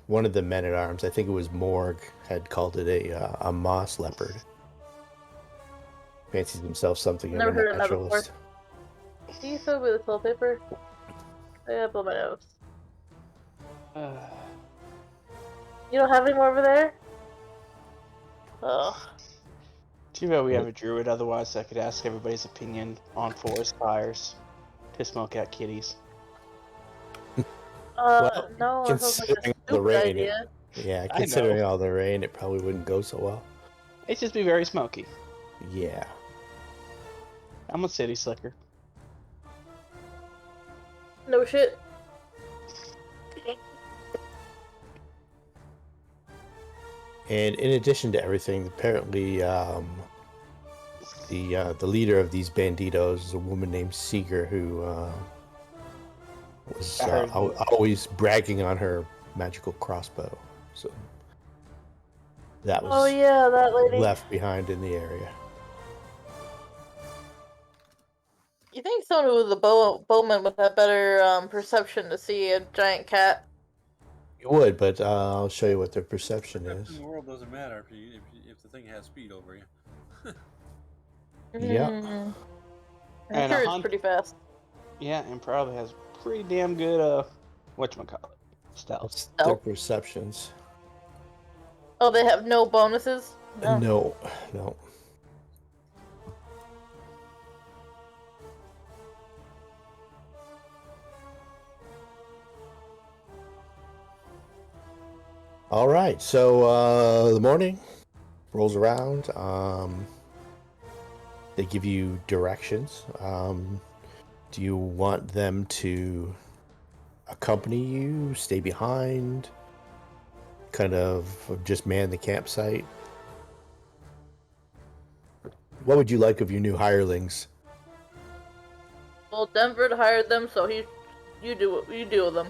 one of the men-at-arms, I think it was Morg, had called it a moss leopard. Fancies himself something of Never a heard of that before. naturalist. Do you fill with toilet paper? Yeah, blow my nose. You don't have any more over there? Ugh. Too bad we have a druid, otherwise I could ask everybody's opinion on forest fires to smoke out kitties. Well, No, it sounds like a considering all the stupid rain, idea. yeah, I considering know. all the rain, it probably wouldn't go so well. It's just be very smoky. Yeah. I'm a city slicker. No shit. And in addition to everything, apparently the leader of these banditos is a woman named Seeger who was always bragging on her magical crossbow. So that was Oh yeah, that lady. left behind in the area. You think someone with a bowman would have better perception to see a giant cat? You would, but I'll show you what their perception In is. the world doesn't matter if the thing has speed over you. Yeah. I'm And sure a it's hunt- pretty fast. Yeah, and probably has pretty damn good whatchamacallit, stealth. That's their Stealth. perceptions. Oh, they have no bonuses? No. All right, so the morning rolls around. They give you directions. Do you want them to accompany you, stay behind, kind of just man the campsite? What would you like of your new hirelings? Well, Denver hired them, so you do with them.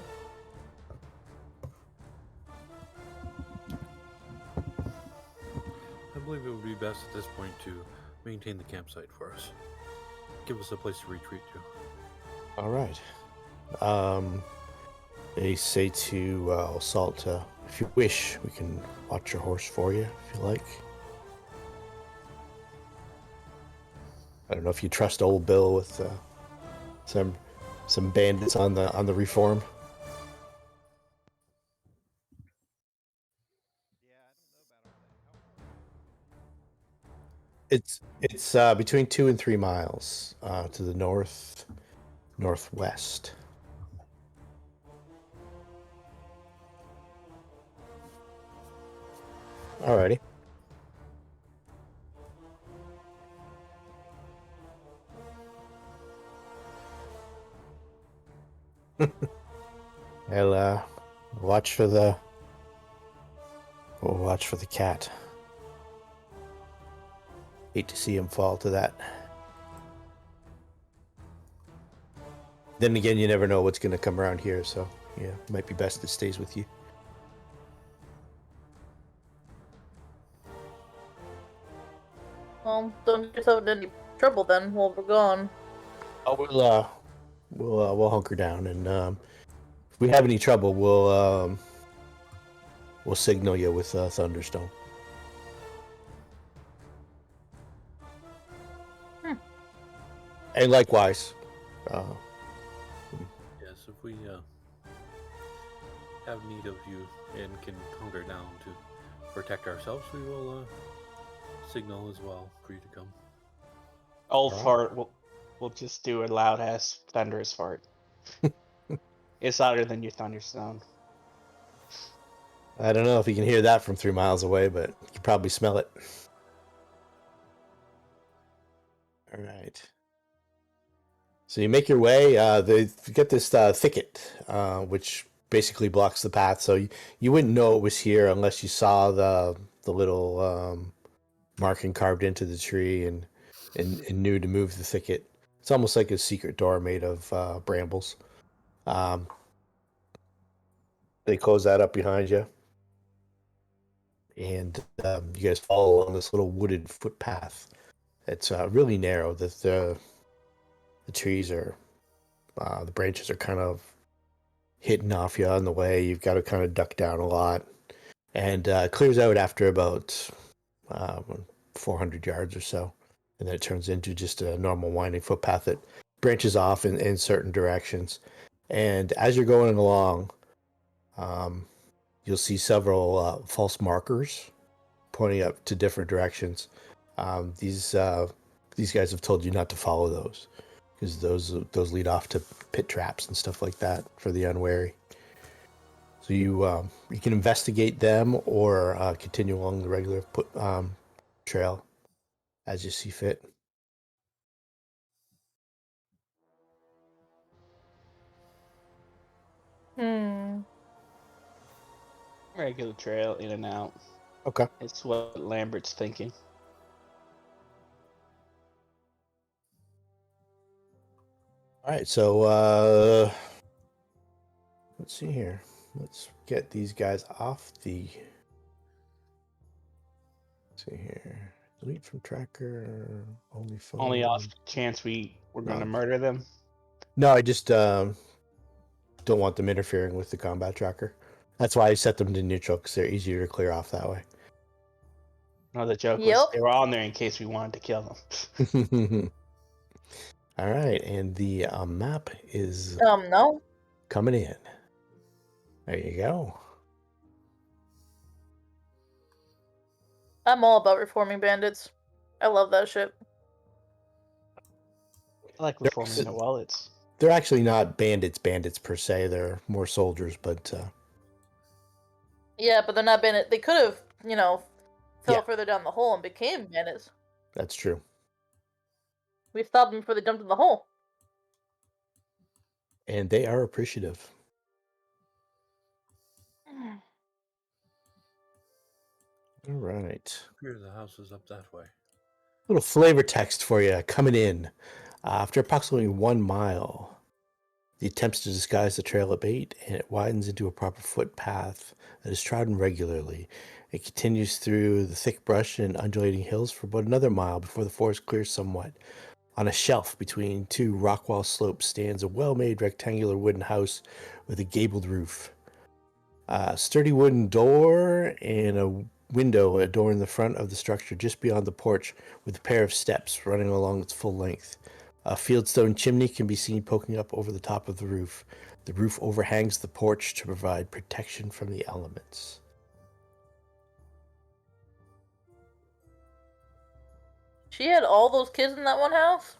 I believe it would be best at this point to maintain the campsite for us. Give us a place to retreat to. All right. They say to Assault, if you wish, we can watch your horse for you, if you like. I don't know if you trust old Bill with some bandits on the reform. It's between 2 and 3 miles to the northwest. Alrighty. I'll watch for the cat. Hate to see him fall to that. Then again, you never know what's going to come around here, so yeah, it might be best it stays with you. Well, don't get yourself in any trouble then while we're gone. Oh, we'll hunker down, and if we have any trouble, we'll signal you with Thunderstone. And likewise. Yes, if we have need of you and can hunker down to protect ourselves, we will signal as well for you to come. Old fart, we'll just do a loud ass thunderous fart. It's louder than your thunderstone. I don't know if you can hear that from 3 miles away, but you can probably smell it. All right. So you make your way. They get this thicket, which basically blocks the path. So you wouldn't know it was here unless you saw the little marking carved into the tree and knew to move the thicket. It's almost like a secret door made of brambles. They close that up behind you, and you guys follow along this little wooded footpath. It's really narrow. The trees are, the branches are kind of hitting off you on the way. You've got to kind of duck down a lot, and clears out after about 400 yards or so, and then it turns into just a normal winding footpath that branches off in certain directions. And as you're going along, you'll see several false markers pointing up to different directions. These guys have told you not to follow those because those lead off to pit traps and stuff like that for the unwary. So you can investigate them or continue along the regular trail as you see fit. Regular trail, in and out. Okay. It's what Lambert's thinking. All right. So let's see here. Let's get these guys off the. Let's see here. Delete from tracker. Only phone. Only off chance we're going to murder them. No, I just don't want them interfering with the combat tracker. That's why I set them to neutral, because they're easier to clear off that way. No, the joke was Yep. they were on there in case we wanted to kill them. All right, and the map is No. coming in. There you go. I'm all about reforming bandits. I love that shit. I like reforming the wallets. They're actually not bandits per se. They're more soldiers, but Yeah, but they're not bandit. They could have, fell Yeah. further down the hole and became bandits. that's true. We stopped them before they jumped in the hole. And they are appreciative. All right. Here, the house is up that way. Little flavor text for you coming in. After approximately 1 mile, the attempts to disguise the trail abate, and it widens into a proper footpath that is trodden regularly. It continues through the thick brush and undulating hills for about another mile before the forest clears somewhat. On a shelf between two rock wall slopes stands a well-made rectangular wooden house with a gabled roof. A sturdy wooden door and a window adorn the front of the structure just beyond the porch, with a pair of steps running along its full length. A fieldstone chimney can be seen poking up over the top of the roof. The roof overhangs the porch to provide protection from the elements. She had all those kids in that one house?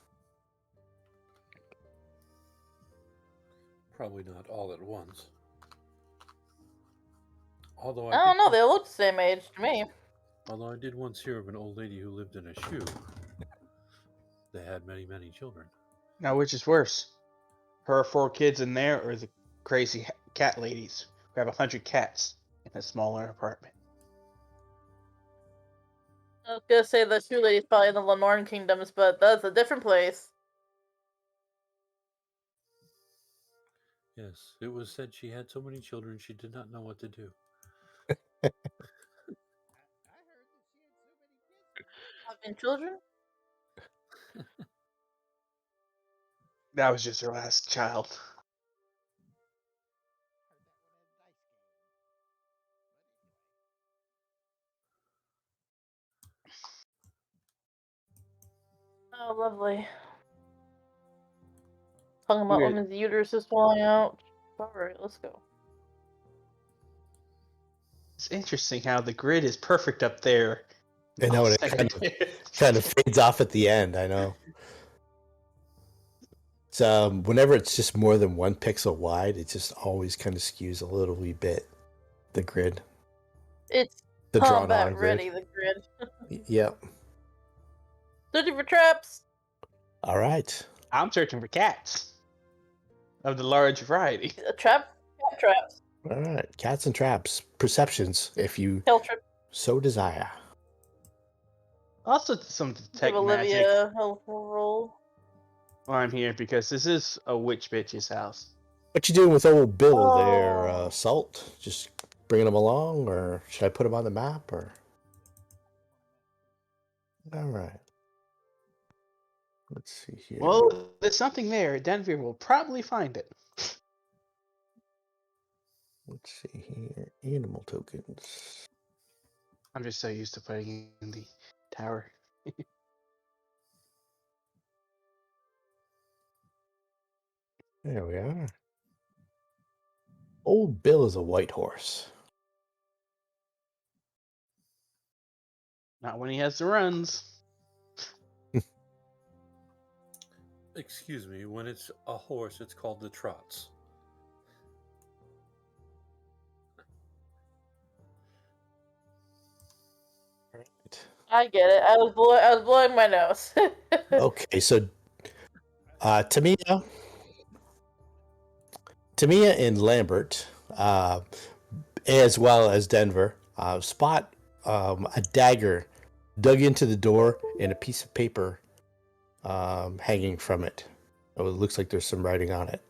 Probably not all at once. Although I don't know, did, they look the same age to me. although I did once hear of an old lady who lived in a shoe. They had many, many children. Now, which is worse? Her 4 kids in there or the crazy cat ladies who have 100 cats in a smaller apartment? I was gonna say the shoe lady's probably in the Lenorn Kingdoms, but that's a different place. Yes, it was said she had so many children she did not know what to do. Having children? That was just her last child. Oh, lovely. Talking about Weird. women's uteruses falling out. Alright, let's go. It's interesting how the grid is perfect up there. I know, and it kind of fades off at the end, I know. It's, whenever it's just more than 1 pixel wide, it just always kind of skews a little wee bit, the grid. It's The drawn combat on grid. ready, the grid. Yep. Searching for traps! All right. I'm searching for cats of the large variety. Cat traps. All right. Cats and traps. Perceptions, if you Hell trip. so desire. Also, some detect Give magic Olivia a roll. while I'm here because this is a witch bitch's house. What you doing with old Bill there, Oh. Salt? Just bringing him along, or should I put him on the map, or? All right. Let's see here. Well, there's something there. Denver will probably find it. Let's see here. Animal tokens. I'm just so used to playing in the tower. There we are. Old Bill is a white horse. Not when he has the runs. Excuse me, when it's a horse, it's called the trots. Right. I get it. I was blowing my nose. Okay, so Tamia and Lambert, as well as Denver, spot a dagger dug into the door and a piece of paper hanging from it. Oh, it looks like there's some writing on it.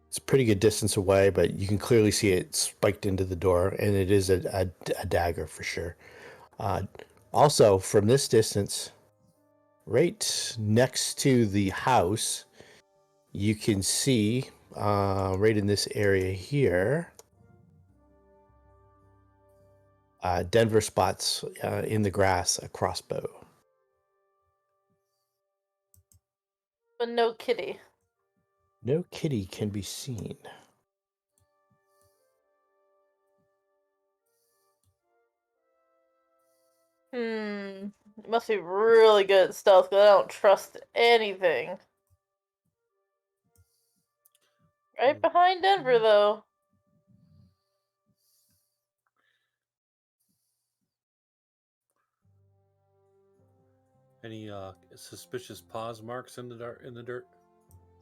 It's a pretty good distance away, but you can clearly see it spiked into the door, and it is a dagger for sure. Also, from this distance, right next to the house, you can see right in this area here, Denver spots in the grass a crossbow. But no kitty. No kitty can be seen. It must be really good at stealth because I don't trust anything. Right behind Denver, though. Any suspicious paws marks in the dirt?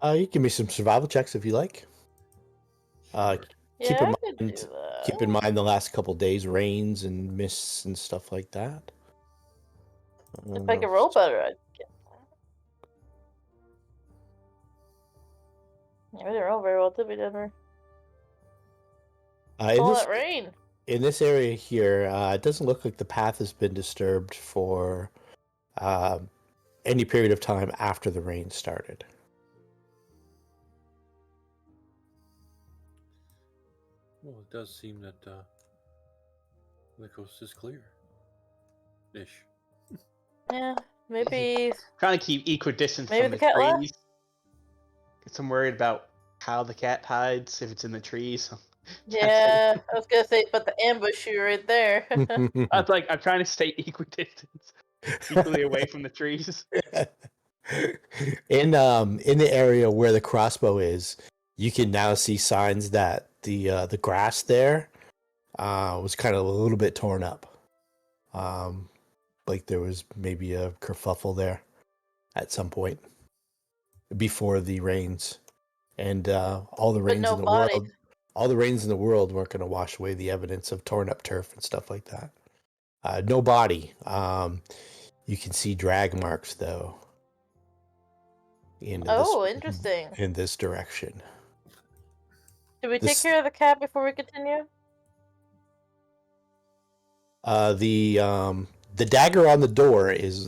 You give me some survival checks if you like. Sure. Keep Yeah, in I could do mind, that. keep in mind the last couple days, rains and mists and stuff like that. If I could roll better, I'd get that. Yeah, we didn't roll very well, did we, Denver? All that rain. In this area here, it doesn't look like the path has been disturbed for any period of time after the rain started. Well, it does seem that the coast is clear. Ish. Yeah, maybe. Trying to keep equidistant Maybe from the the cat left? trees. Because I'm worried about how the cat hides if it's in the trees. Yeah, I was gonna say, but the ambush you right there. I was like, I'm trying to stay equidistant, equally away from the trees. In the area where the crossbow is, you can now see signs that the grass there was kind of a little bit torn up. Like there was maybe a kerfuffle there at some point before the rains, and all the But rains no in the body. world, all the rains in the world weren't going to wash away the evidence of torn up turf and stuff like that. No body. You can see drag marks though. Interesting. In this direction. Did we take care of the cat before we continue? The dagger on the door is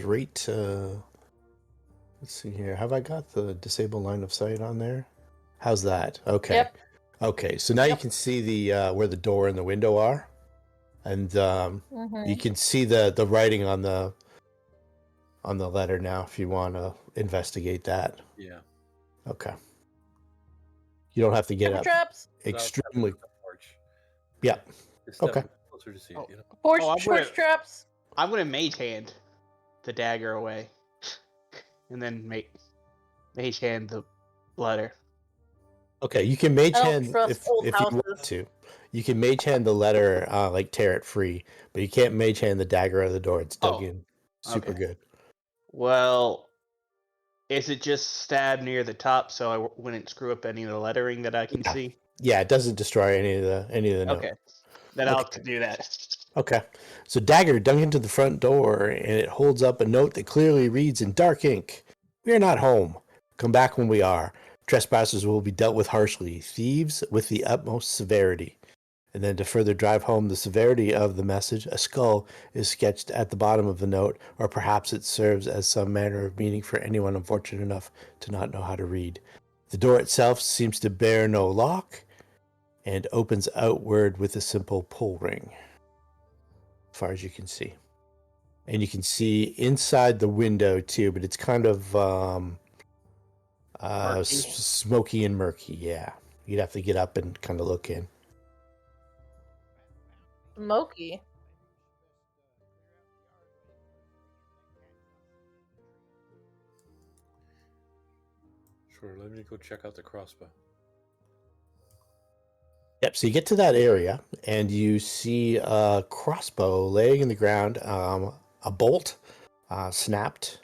right. Let's see here. Have I got the disable line of sight on there? How's that? Okay. Yep. Okay. So now you can see the where the door and the window are, and you can see the writing on the letter now. If you want to investigate that. Yeah. Okay. You don't have to get up. Traps. Extremely. Porch. Yeah. Just Okay. closer to see Oh. it, you know? Porch traps. I'm gonna mage hand the dagger away, and then mage hand the letter. Okay, you can mage I don't hand trust old if you want houses. to. You can mage hand the letter, like tear it free, but you can't mage hand the dagger out of the door. It's dug in super okay. good. Well, is it just stabbed near the top so I wouldn't screw up any of the lettering that I can see? Yeah, it doesn't destroy any of the note. Okay, then I'll do that. Okay, so dagger dug into the front door, and it holds up a note that clearly reads in dark ink: "We are not home. Come back when we are. Trespassers will be dealt with harshly. Thieves with the utmost severity." And then to further drive home the severity of the message, a skull is sketched at the bottom of the note, or perhaps it serves as some manner of meaning for anyone unfortunate enough to not know how to read. The door itself seems to bear no lock, and opens outward with a simple pull ring, as far as you can see. And you can see inside the window too, but it's kind of Murky. smoky and murky. Yeah, you'd have to get up and kind of look in. Smoky. Sure, let me go check out the crossbow. Yep. So you get to that area and you see a crossbow laying in the ground, a bolt snapped,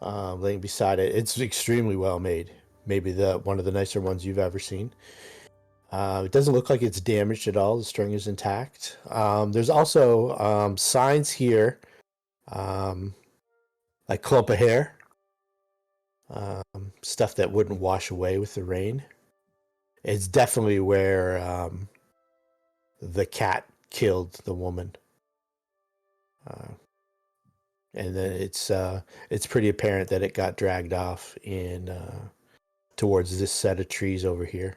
laying beside it. It's extremely well made. Maybe one of the nicer ones you've ever seen. It doesn't look like it's damaged at all. The string is intact. There's also signs here, like clump of hair, stuff that wouldn't wash away with the rain. It's definitely where the cat killed the woman, and then it's pretty apparent that it got dragged off in towards this set of trees over here.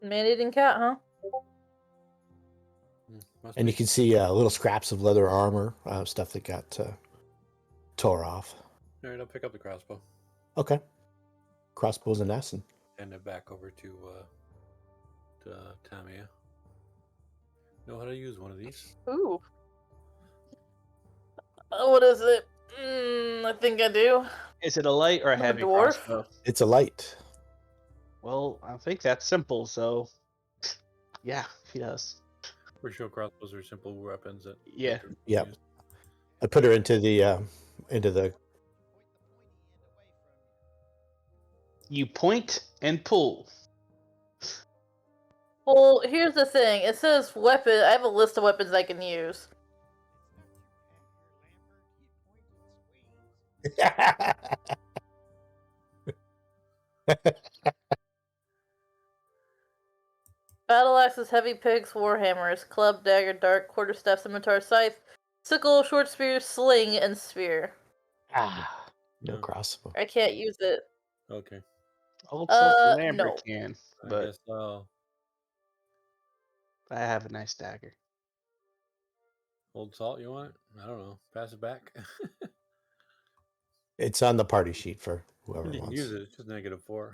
Man-eating cat, huh? Must And be. you can see little scraps of leather armor, stuff that got tore off. All right, I'll pick up the crossbow. Okay. Crossbows and Essen. Hand it back over to Tamia. Know how to use one of these? Ooh. What is it? I think I do. Is it a light or a I'm a heavy dwarf. crossbow? It's a light. Well, I think that's simple, so yeah, he does. Pretty sure crossbows are simple weapons that. Yeah. Yep. I put her into the You point and pull. Well, here's the thing. It says weapon. I have a list of weapons I can use. Battle axes, heavy picks, warhammers, club, dagger, dart, quarterstaff, scimitar, scythe, sickle, short spear, sling, and spear. No No. crossbow. I can't use it. Okay. Old Salt Lambert No. can, I but guess I'll I have a nice dagger. Old salt. You want it? I don't know. Pass it back. It's on the party sheet for whoever You can wants. use it. It's just -4.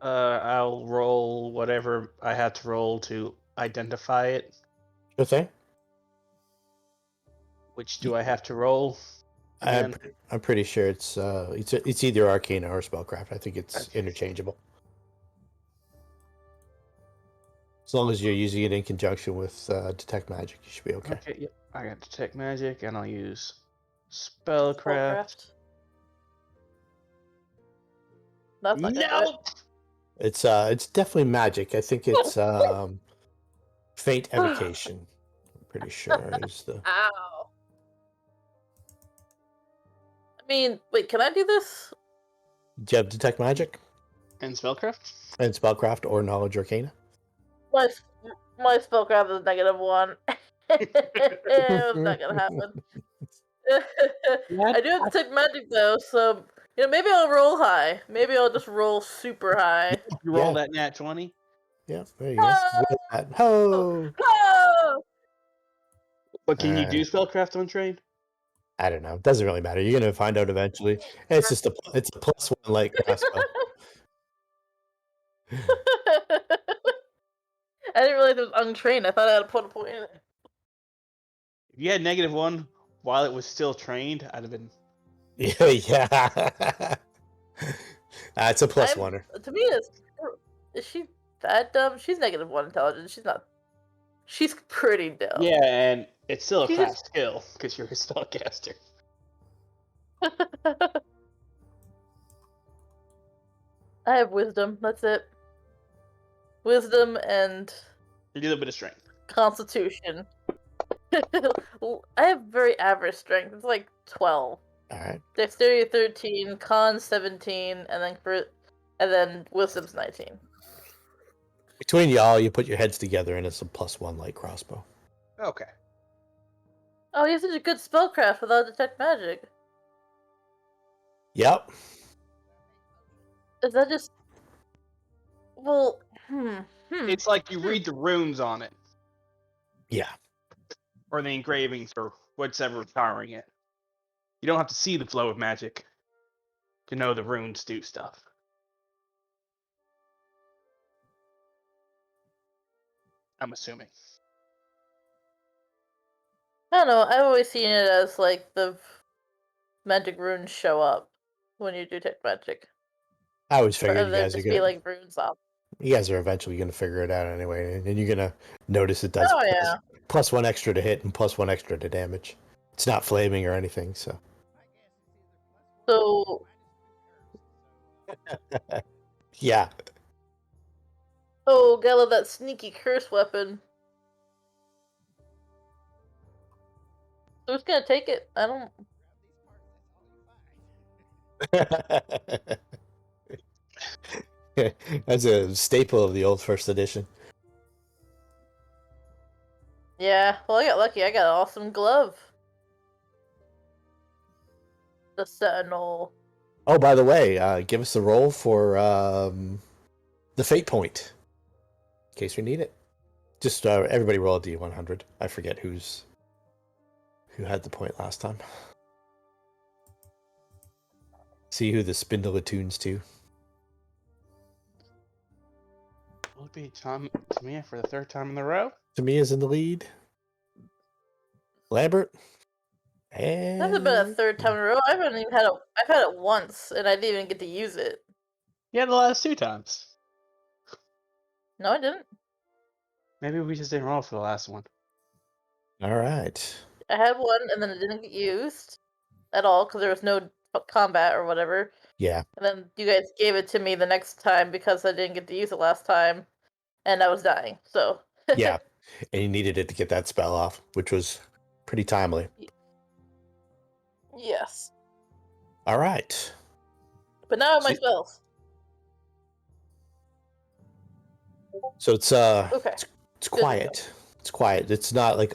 I'll roll whatever I have to roll to identify it. Sure thing. Which do I have to roll? I'm, Again? I'm pretty sure it's either Arcana or Spellcraft. I think it's Okay. interchangeable. As long as you're using it in conjunction with Detect Magic, you should be okay. Okay, yep. I got Detect Magic, and I'll use Spellcraft. That's not gonna do it. No! It's definitely magic. I think it's Faint Evocation. I'm pretty sure is the. Ow. I mean, wait, can I do this? Do you have Detect Magic And Spellcraft? and Spellcraft or Knowledge Arcana? My spellcraft is -1. It's not gonna happen. I do have Detect Magic though, so maybe I'll roll high. Maybe I'll just roll super high. You roll Yeah. that nat 20? Yeah, there you go. Oh! With that. Ho! Oh! But can you Uh, do Spellcraft on train? I don't know. It doesn't really matter. You're gonna find out eventually. It's just it's a +1 light crossbow. I didn't realize it was untrained. I thought I had to put a point in it. If you had -1 while it was still trained, I'd have been. Yeah. It's a +1. To me, is she that dumb? She's -1 intelligence. She's not. She's pretty dumb. Yeah, and it's still a She fast just- skill because you're a spellcaster. I have wisdom. That's it. Wisdom and A little bit of strength. constitution. I have very average strength. It's like 12. All right. Dexterity 13, con 17, and then wisdom's 19. Between y'all, you put your heads together, and it's a +1 light crossbow. Okay. Oh, he's such a good spellcraft without detect magic. Yep. Is that just... Well, It's like you read the runes on it, Yeah. or the engravings, or whatever powering it. You don't have to see the flow of magic to know the runes do stuff. I'm assuming. I don't know. I've always seen it as like the magic runes show up when you detect magic, I always figured rather you than guys are just be gonna. like runes off. You guys are eventually gonna figure it out anyway, and you're gonna notice it does Oh yeah. plus 1 extra to hit and plus 1 extra to damage. It's not flaming or anything, so. So, Yeah. oh, gotta love that sneaky curse weapon. So who's gonna take it? I don't. That's a staple of the old first edition. Yeah. Well, I got lucky. I got an awesome glove. The Sentinel. Oh, by the way, give us a roll for the fate point, in case we need it. Just everybody roll a D100. I forget who had the point last time. See who the spindle attunes to. Will it be Tamia for the third time in a row? Tamiya's in the lead. Lambert. That hasn't been a And third time in a row. I haven't even had it. I've had it once, and I didn't even get to use it. Yeah, the last 2 times. No, I didn't. Maybe we just didn't roll for the last one. all right. I had one, and then it didn't get used at all because there was no combat or whatever. Yeah. And then you guys gave it to me the next time because I didn't get to use it last time, and I was dying. So Yeah. And you needed it to get that spell off, which was pretty timely. Yes. All right. But now I have my See- spells. So it's Okay. it's quiet. It's quiet. It's not like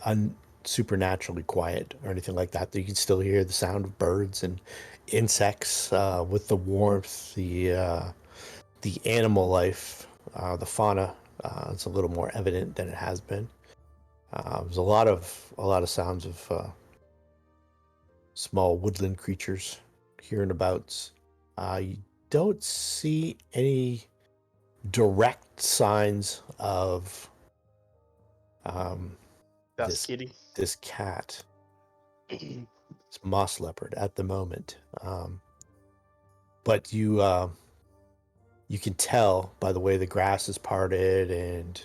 supernaturally quiet or anything like that. You can still hear the sound of birds and insects with the warmth, the animal life, the fauna. It's a little more evident than it has been. There's a lot of sounds of small woodland creatures here and abouts. You don't see any direct signs of That's kitty. this cat. It's moss leopard at the moment, but you can tell by the way the grass is parted and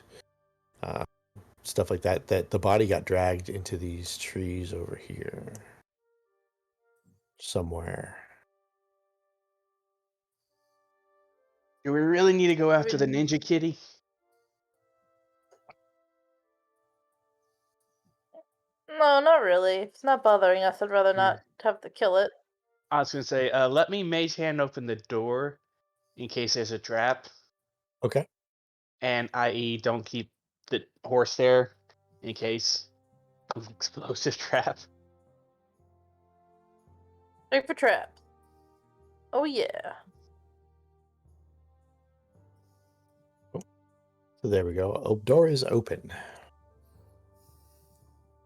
stuff like that that the body got dragged into these trees over here somewhere. Do we really need to go after the ninja kitty? No, not really. If it's not bothering us, I'd rather not have to kill it. I was gonna say, let me mage hand open the door in case there's a trap, Okay. and i.e. don't keep the horse there in case of explosive trap. Check for traps. Oh yeah. So there we go. Oh, door is open.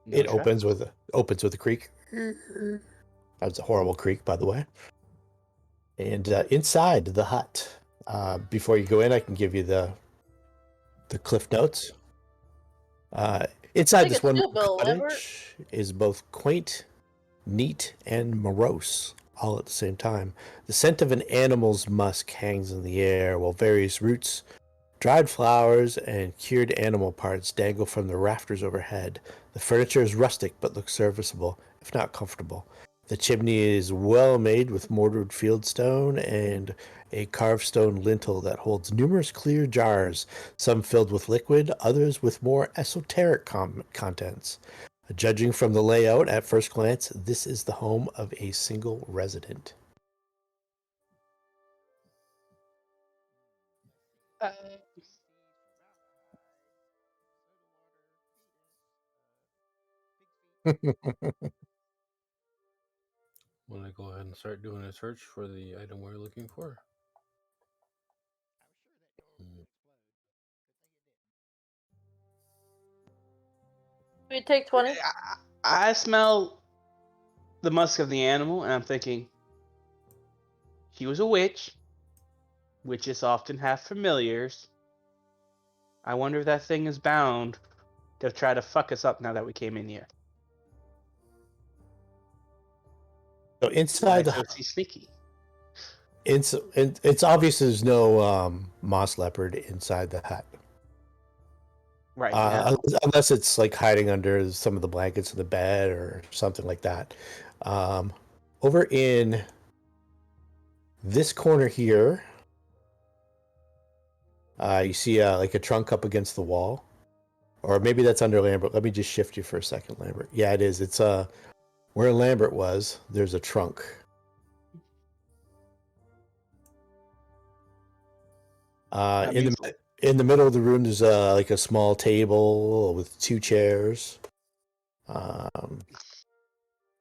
No It trap? opens with a creak. That's a horrible creak, by the way. And inside the hut, before you go in, I can give you the cliff notes. Inside Take this a one skill bill, Lambert. cottage is both quaint, neat, and morose all at the same time. The scent of an animal's musk hangs in the air, while various roots, dried flowers, and cured animal parts dangle from the rafters overhead. The furniture is rustic but looks serviceable, if not comfortable. The chimney is well made with mortared fieldstone and a carved stone lintel that holds numerous clear jars, some filled with liquid, others with more esoteric contents. Judging from the layout at first glance, this is the home of a single resident. Want to go ahead and start doing a search for the item we're looking for? We take 20. I smell the musk of the animal, and I'm thinking, she was a witch. Witches often have familiars. I wonder if that thing is bound to try to fuck us up now that we came in here. So inside the So she's sneaky. it's obvious there's no moss leopard inside the hut. Right. Yeah. Unless it's like hiding under some of the blankets of the bed or something like that. Over in this corner here, you see like a trunk up against the wall, or maybe that's under Lambert. Let me just shift you for a second, Lambert. Yeah, it is. It's where Lambert was. There's a trunk. In the middle of the room, there's like a small table with 2 chairs, and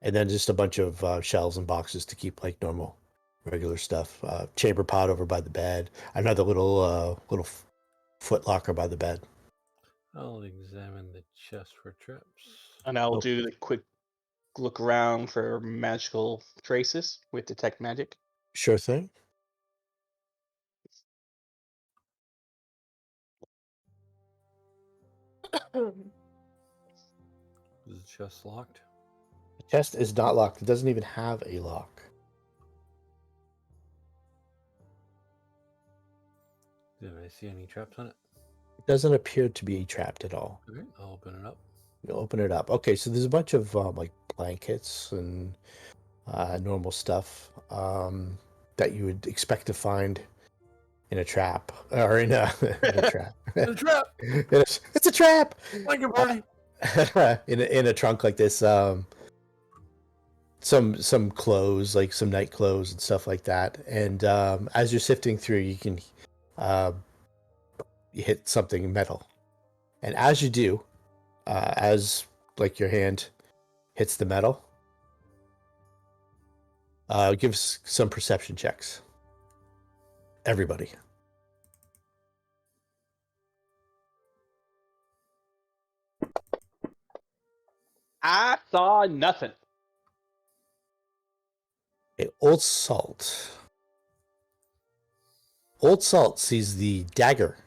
then just a bunch of shelves and boxes to keep like normal, regular stuff. Chamber pot over by the bed. Another little foot locker by the bed. I'll examine the chest for traps. And I'll do the quick look around for magical traces with detect magic. Sure thing. Is the chest locked? The chest is not locked. It doesn't even have a lock. Did I see any traps on it? It doesn't appear to be trapped at all. Okay, I'll open it up. You open it up. Okay, so there's a bunch of like blankets and normal stuff that you would expect to find in a trap or in a, in a trap. It's a trap! It's a trap. Blanket party! In a trunk like this, some clothes, like some night clothes and stuff like that. And as you're sifting through, you can you hit something metal, and as you do, as like your hand hits the metal, give us some perception checks. Everybody. I saw nothing. Okay, Old Salt. Old Salt sees the dagger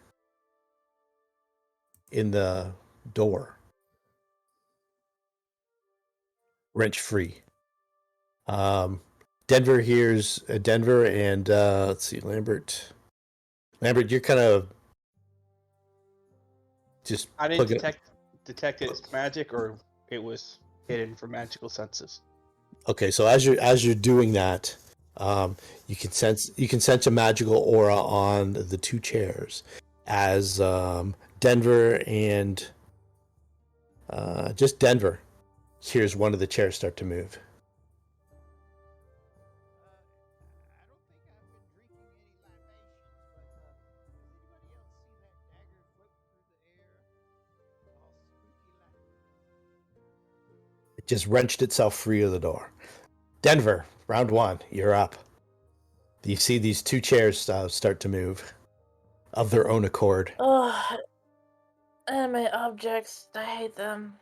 in the door, wrench free. Denver hears Denver and let's see, Lambert. Lambert, you're kind of just. I didn't detect its magic, or it was hidden for magical senses. Okay, so as you're doing that, you can sense a magical aura on the 2 chairs, as Denver and just Denver hears one of the chairs start to move. It just wrenched itself free of the door. Denver, round 1, you're up. You see these 2 chairs start to move of their own accord. Oh, anime objects. I hate them.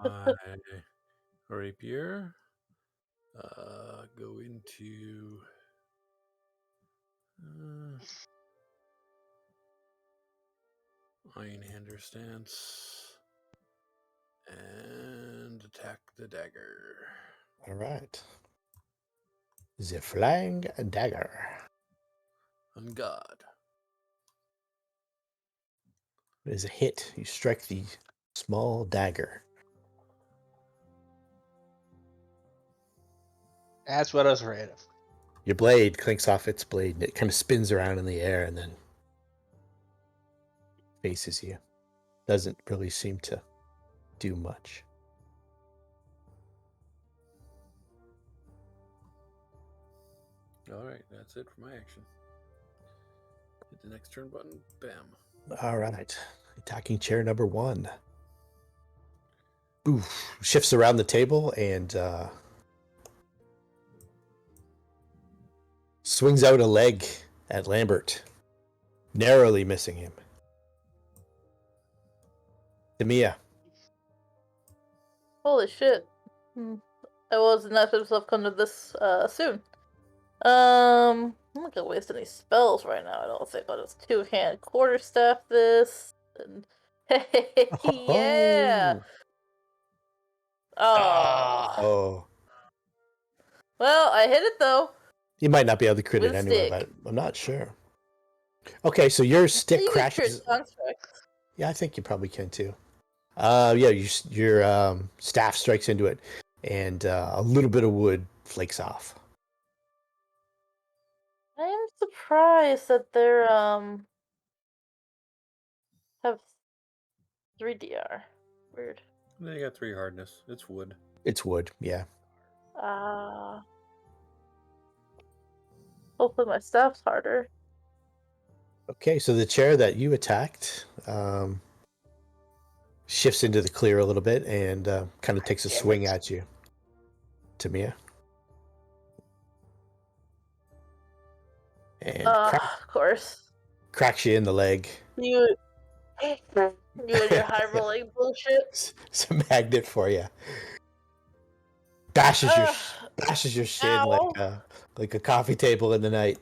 My rapier. Go into Ironhander stance and attack the dagger. All right. The flying dagger. On God. It is a hit. You strike the small dagger. That's what I was afraid of. Your blade clinks off its blade and it kind of spins around in the air and then faces you. Doesn't really seem to do much. All right, that's it for my action. Hit the next turn button. Bam. All right. Attacking chair number 1. Oof. Shifts around the table and swings out a leg at Lambert, narrowly missing him. Demia. Holy shit. I wasn't let myself come to this soon. I'm not gonna waste any spells right now, I don't think. I'll just 2-hand quarterstaff this. And yeah! Oh. Oh. Well, I hit it though. You might not be able to crit it With a anyway, stick. but I'm not sure. Okay, so your stick You can crit crashes. construct. Yeah, I think you probably can too. Yeah, your staff strikes into it, and a little bit of wood flakes off. I am surprised that they're have 3 DR. Weird. They got 3 hardness. It's wood. It's wood, yeah. Hopefully my staff's harder. Okay, so the chair that you attacked shifts into the clear a little bit and kind of takes a swing at you, Tamia. And Of course. cracks you in the leg. You and your high rolling bullshit. It's a magnet for you. Bashes your shin like a coffee table in the night.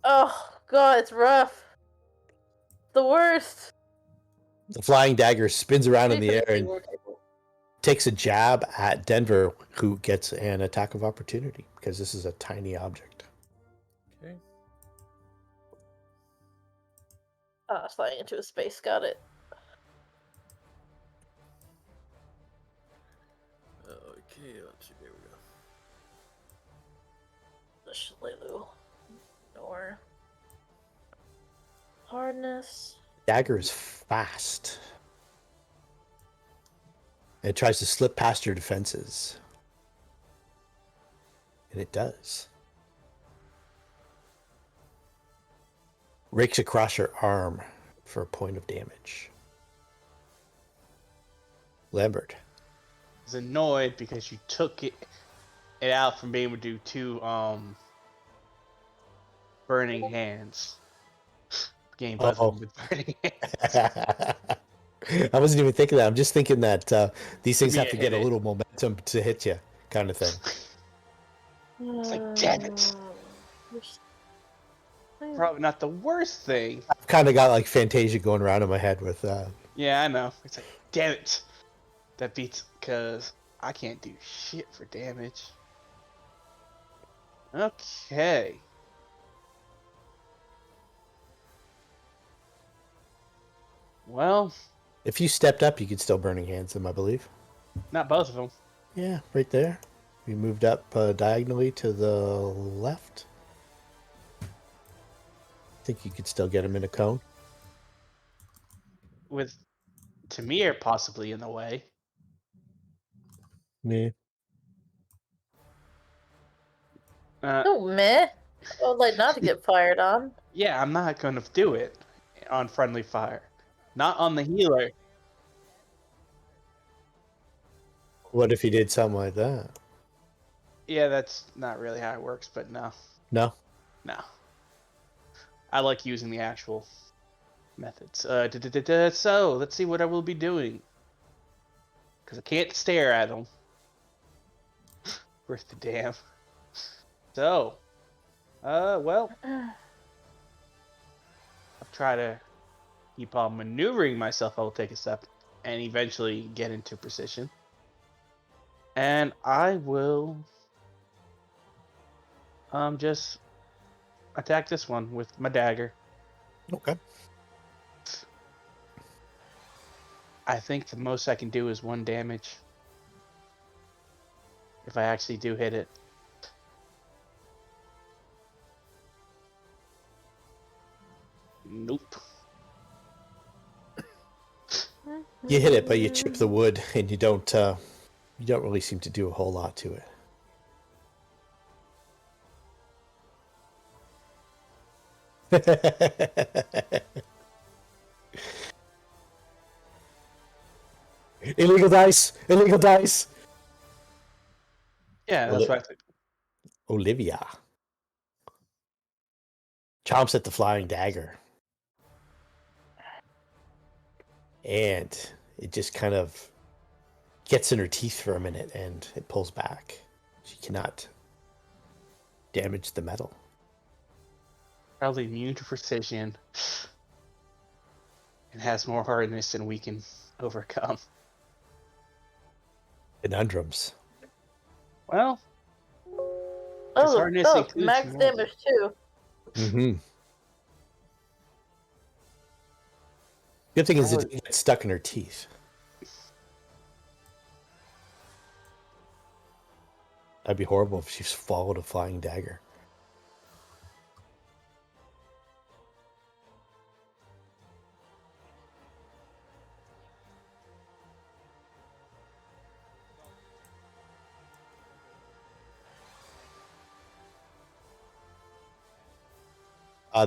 Oh god, it's rough. The worst. The flying dagger spins around in the air and takes a jab at Denver, who gets an attack of opportunity because this is a tiny object. Okay. Flying into a space, got it. Okay, let's see. There we go. The Shalilu. Nor. Hardness. Dagger is fast. It tries to slip past your defenses. And it does. Rakes across your arm for a point of damage. Lambert. I was annoyed because you took it out from being able to do 2 burning hands. Game with burning hands. I wasn't even thinking that. I'm just thinking that these things have to hit get a it. little momentum to hit you, kind of thing. It's like, damn it. Probably not the worst thing. I've kind of got like Fantasia going around in my head with Yeah, I know. It's like, damn it. That beats, because I can't do shit for damage. Okay. Well, if you stepped up, you could still burning hands them, I believe. not both of them. Yeah, right there. We moved up diagonally to the left. I think you could still get him in a cone. With Tamir possibly in the way. Yeah. Oh, meh. I would like not to get fired on. Yeah, I'm not going to do it on friendly fire. Not on the healer. What if he did something like that? Yeah, that's not really how it works, but no. No? No. I like using the actual methods. So, let's see what I will be doing. Because I can't stare at them. Worth the damn. So, well, I'll try to keep on maneuvering myself. I will take a step and eventually get into precision. And I will just attack this one with my dagger. Okay. I think the most I can do is 1 damage. If I actually do hit it. Nope. You hit it, but you chip the wood, and you don't really seem to do a whole lot to it. Illegal dice! Illegal dice! Yeah, that's what I think. Olivia chomps at the flying dagger. And it just kind of gets in her teeth for a minute and it pulls back. She cannot damage the metal. Probably immune to precision. And has more hardness than we can overcome. Conundrums. Well, Oh, hardness includes max humility. damage too. Mm-hmm. Good thing is it didn't get stuck in her teeth. That'd be horrible if she swallowed a flying dagger.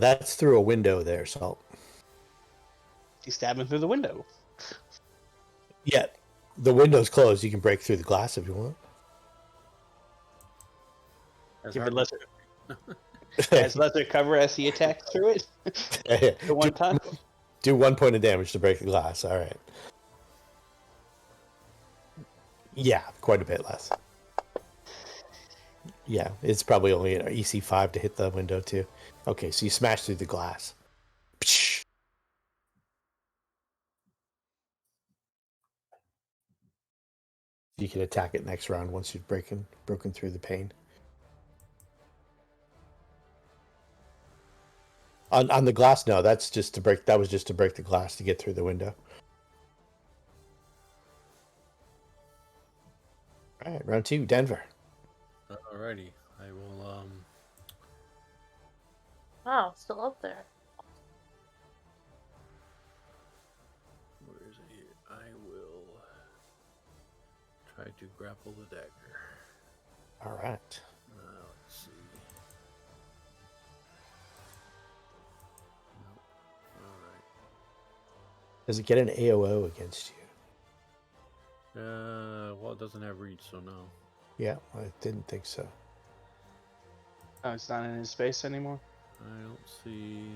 That's through a window there, Salt. He's stabbing through the window. Yeah, the window's closed. You can break through the glass if you want. That's Give it hard. lesser, as lesser cover as he attacks through it. The one time. Do 1 point of damage to break the glass. All right. Yeah, quite a bit less. Yeah, it's probably only an EC 5 to hit the window too. Okay, so you smash through the glass. Psh. You can attack it next round once you've broken through the pane. On the glass, no, that's just to break. That was just to break the glass to get through the window. All right, round 2, Denver. Alrighty, I will. Wow, still up there. Where is it here? I will try to grapple the dagger. All right. Let's see. Nope. All right. Does it get an AOO against you? Well, it doesn't have reach, so no. Yeah, I didn't think so. Oh, it's not in his space anymore. I don't see.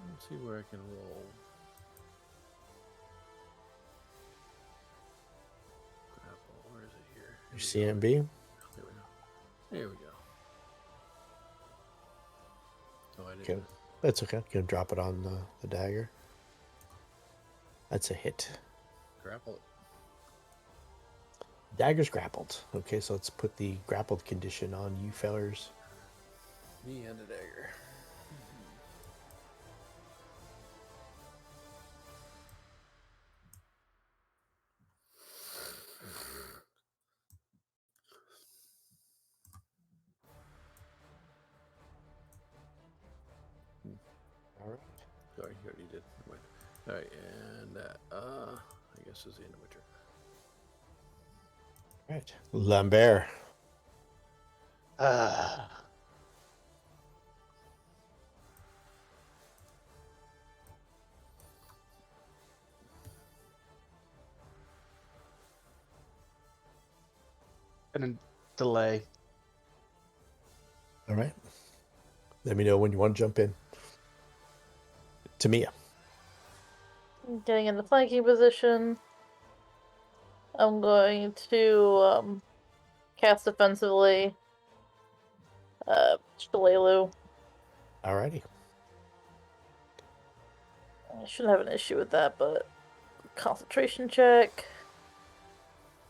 Let's see where I can roll. Grapple. Where is it here? Your CMB? There we go. There we go. Oh, I didn't. Okay. That's okay. You can drop it on the dagger. That's a hit. Grapple it. Dagger's grappled. Okay, so let's put the grappled condition on you fellers. Me and the dagger. All right. Sorry, you already did. Alright, and that, I guess is the end of my turn. All right. Lambert. Gonna delay. All right. Let me know when you want to jump in. Tamia. Getting in the flanking position. I'm going to cast defensively. Shalelu. Alrighty. I shouldn't have an issue with that, but concentration check.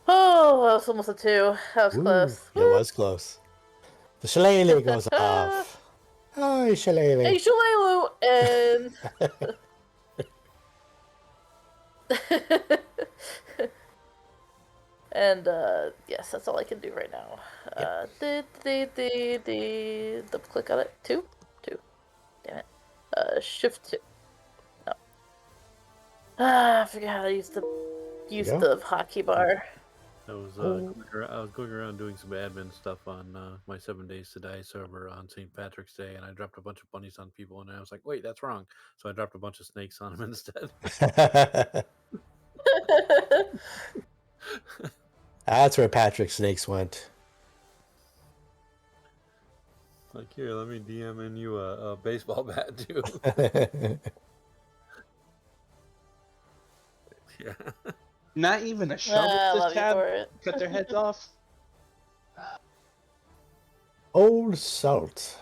Oh, that was almost a 2. That was close. It was close. The shillelagh goes off. Hi, shillelagh. Hey, Shalelu! And yes, that's all I can do right now. Double click on it. 2? Damn it. Shift 2. No. I forgot how to use the hotkey bar. I was going around doing some admin stuff on my 7 Days to Die server on St. Patrick's Day, and I dropped a bunch of bunnies on people, and I was like, wait, that's wrong. So I dropped a bunch of snakes on them instead. That's where Patrick Snakes went. Like, here, let me DM in you a baseball bat, too. Yeah. Not even a shovel I to love you for it. cut their heads off. Old Salt.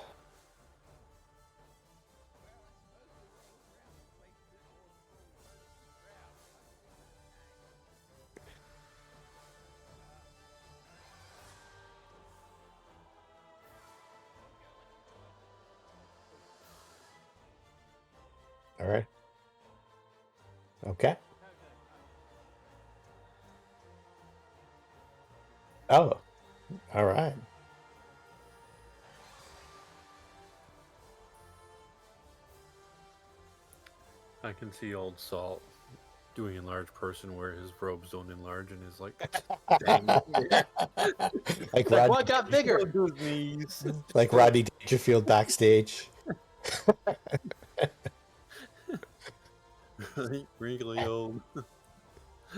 All right. Okay. Oh, all right. I can see old Salt doing enlarge person where his robes don't enlarge and is like, dang it. Like Like, Rodney, what got bigger? Those knees. like Rodney Dangerfield backstage. Wrinkly old.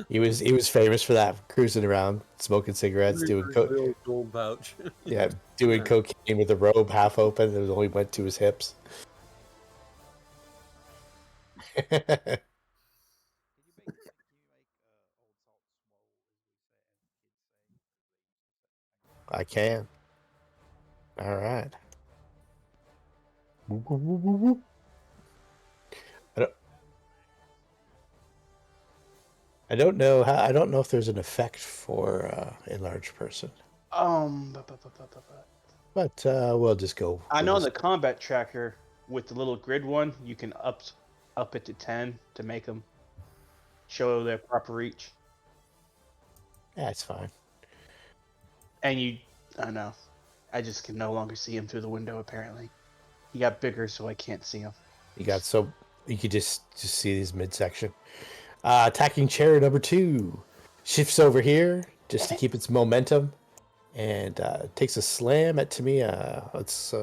He was famous for that, cruising around, smoking cigarettes, doing Wrinkly old gold pouch. doing cocaine with the robe half open. It only went to his hips. I can. All right. Whoop, whoop, whoop, whoop, whoop. I don't know how. I don't know if there's an effect for enlarged person, but we'll just go. I know we'll the just- combat tracker with the little grid one, you can up it to 10 to make them show their proper reach. Yeah, it's fine. And I don't know. I just can no longer see him through the window. Apparently, he got bigger, so I can't see him. You could just see his midsection. Attacking chair number 2 shifts over here just to keep its momentum, and takes a slam at Tamiya. Let's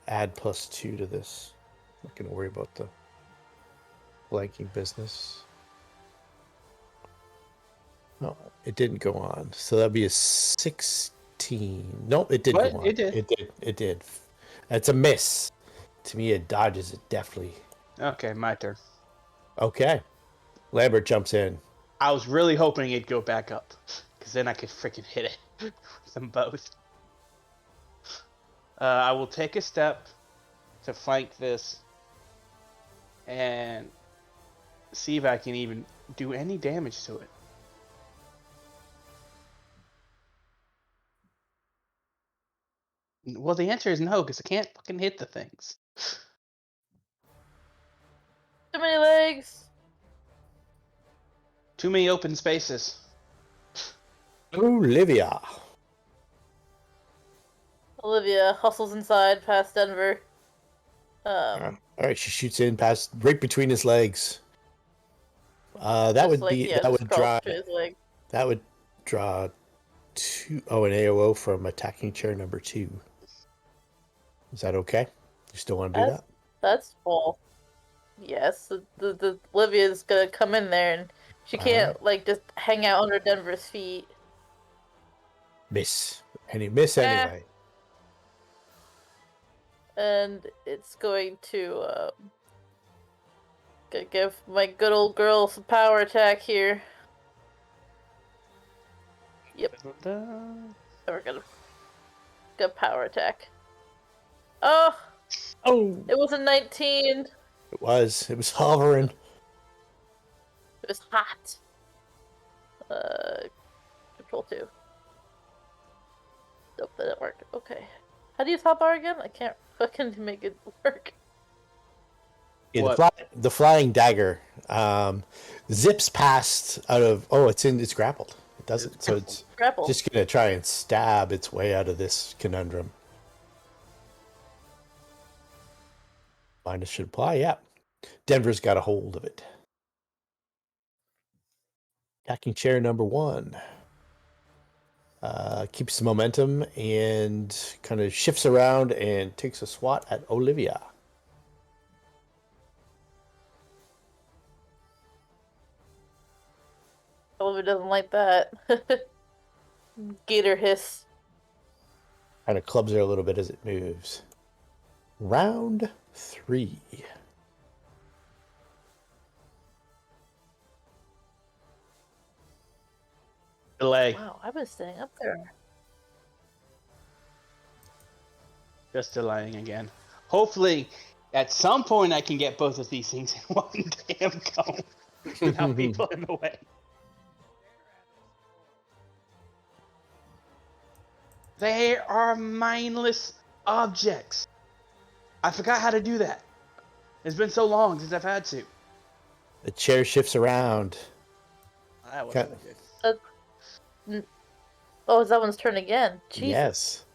add +2 to this. Not gonna worry about the blanking business. No, it didn't go on. So that'd be a 16. Nope, it did What? go on. It did. It did. That's a miss. Tamiya dodges it deftly. Okay, my turn. Okay. Lambert jumps in. I was really hoping it'd go back up, because then I could freaking hit it with them both. I will take a step to flank this and see if I can even do any damage to it. Well, the answer is no, because I can't fucking hit the things. Too many legs. Too many open spaces. Olivia. Olivia hustles inside past Denver. All right, she shoots in past right between his legs. That just would like, be yeah, that just would crawls draw to his leg. that would draw 2 an AOO from attacking chair number 2. Is that okay? You still want to do that? That's full. Yes, the Olivia's gonna come in there and she can't like just hang out under Denver's feet. Miss. And he miss anyway. And it's going to give my good old girl some power attack here. Yep. So we're gonna get power attack. Oh, it was a 19. It was hovering. It was hot. Control 2. Nope, that didn't work. Okay. How do you top bar again? I can't fucking make it work. Yeah, the flying dagger zips past out of. Oh, it's grappled. It doesn't. So it's Grapple. just gonna try and stab its way out of this conundrum. Minus should apply. Yeah, Denver's got a hold of it. Attacking chair number 1. keeps the momentum and kind of shifts around and takes a swat at Olivia. Olivia doesn't like that. Gator hiss. Kind of clubs her a little bit as it moves. Round 3. Delay. Wow, I've been staying up there. Just delaying again. Hopefully, at some point, I can get both of these things in one damn go without people in the way. They are mindless objects. I forgot how to do that. It's been so long since I've had to. The chair shifts around. That wasn't good. Oh, it's that one's turn again. Jesus. Yes.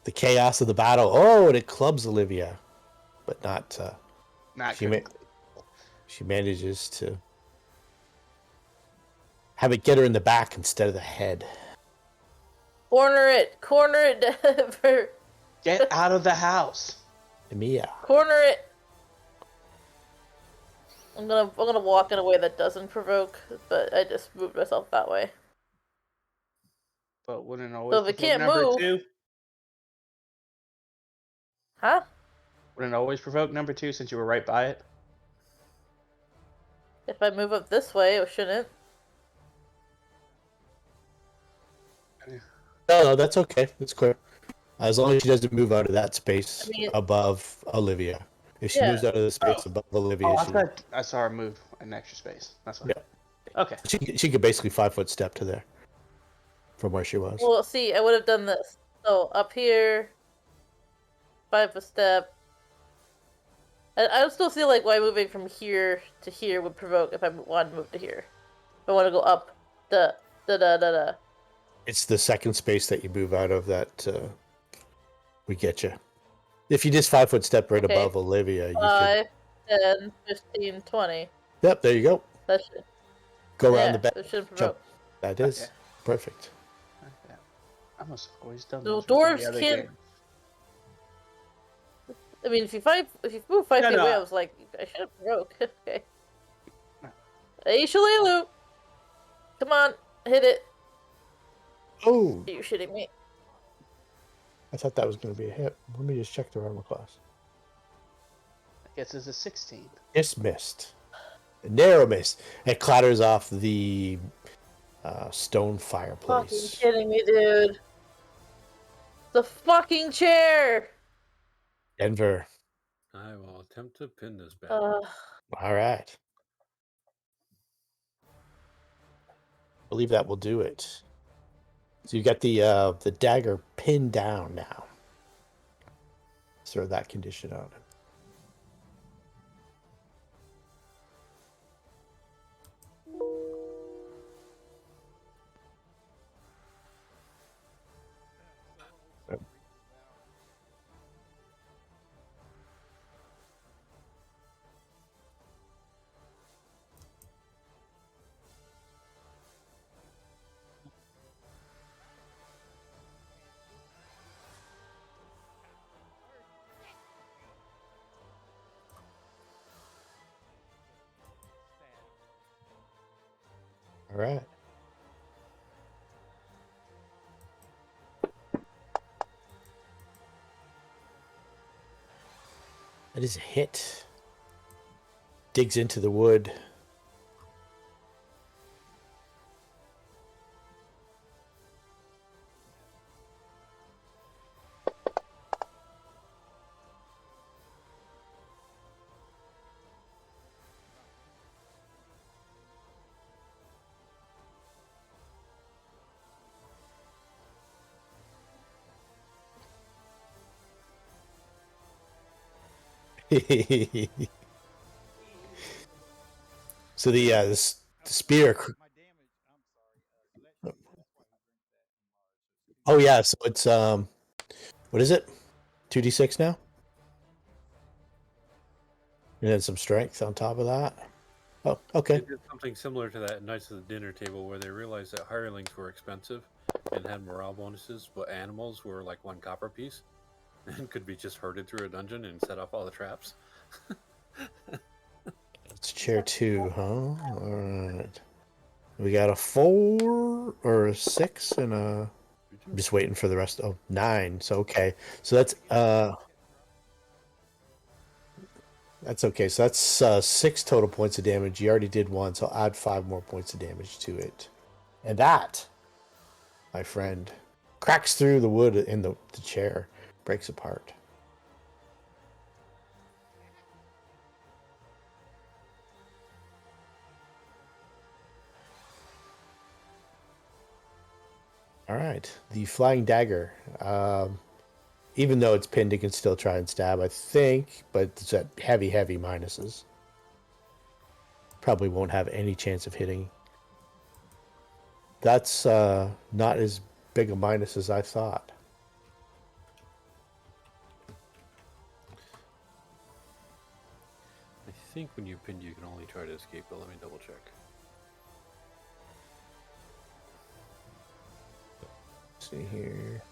The chaos of the battle. Oh, and it clubs Olivia. But not... Not she, good. she manages to have it get her in the back instead of the head. Corner it, for Get out of the house. Emiya. corner it. I'm gonna walk in a way that doesn't provoke, but I just moved myself that way. But wouldn't always if it provoke can't number move- 2? Huh? Wouldn't always provoke number 2 since you were right by it? If I move up this way, it shouldn't. No, that's okay. It's clear. As long as she doesn't move out of that space I mean- above Olivia. If she Yeah. moves out of the space above Olivia, Oh, I she, thought I saw her move an extra space. That's fine. Yeah. Okay. she could basically 5-foot step to there from where she was. Well, see, I would have done this. So up here, 5 step. I would still feel like why moving from here to here would provoke if I want to move to here. If I want to go up, da. It's the second space that you move out of that we get you. If you just 5-foot step right Okay. above Olivia, you 5, 10, 15, 20. Yep, there you go. That should. Go around the back. That should Jump. provoke. That is Okay. perfect. Okay. I must have always done The those with the dwarves other can't- games. I mean, if you move 5 No, feet no. away, I was like, I should have provoke. Okay. Hey, Shalalu! Come on, hit it. Oh, Are you shitting me? I thought that was going to be a hit. Let me just check the armor class. I guess it's a 16. Just missed. A narrow miss. It clatters off the stone Fucking fireplace. kidding me, dude. The fucking chair! Denver. I will attempt to pin this back. All right. I believe that will do it. So you got the dagger pinned down now. Throw that condition on it. All right. That is a hit. Digs into the wood. So the spear. Oh yeah, so it's what is it? 2d6 now? And then some strength on top of that. Oh, okay. They did something similar to that at Knights of the Dinner Table where they realized that hirelings were expensive. and had morale bonuses, but animals were like 1 copper piece and could be just herded through a dungeon and set off all the traps. It's chair 2, huh? Alright. We got a 4 or a 6 and a... I'm just waiting for the rest. Oh, 9. So, okay. So that's okay. So that's 6 total points of damage. You already did 1, so I'll add 5 more points of damage to it. And that, my friend, cracks through the wood in the chair, breaks apart. All right, the flying dagger. Even though it's pinned, it can still try and stab, I think, but it's at heavy minuses. Probably won't have any chance of hitting. That's not as big a minus as I thought. I think when you're pinned, you can only try to escape, but let me double check. Let's see here.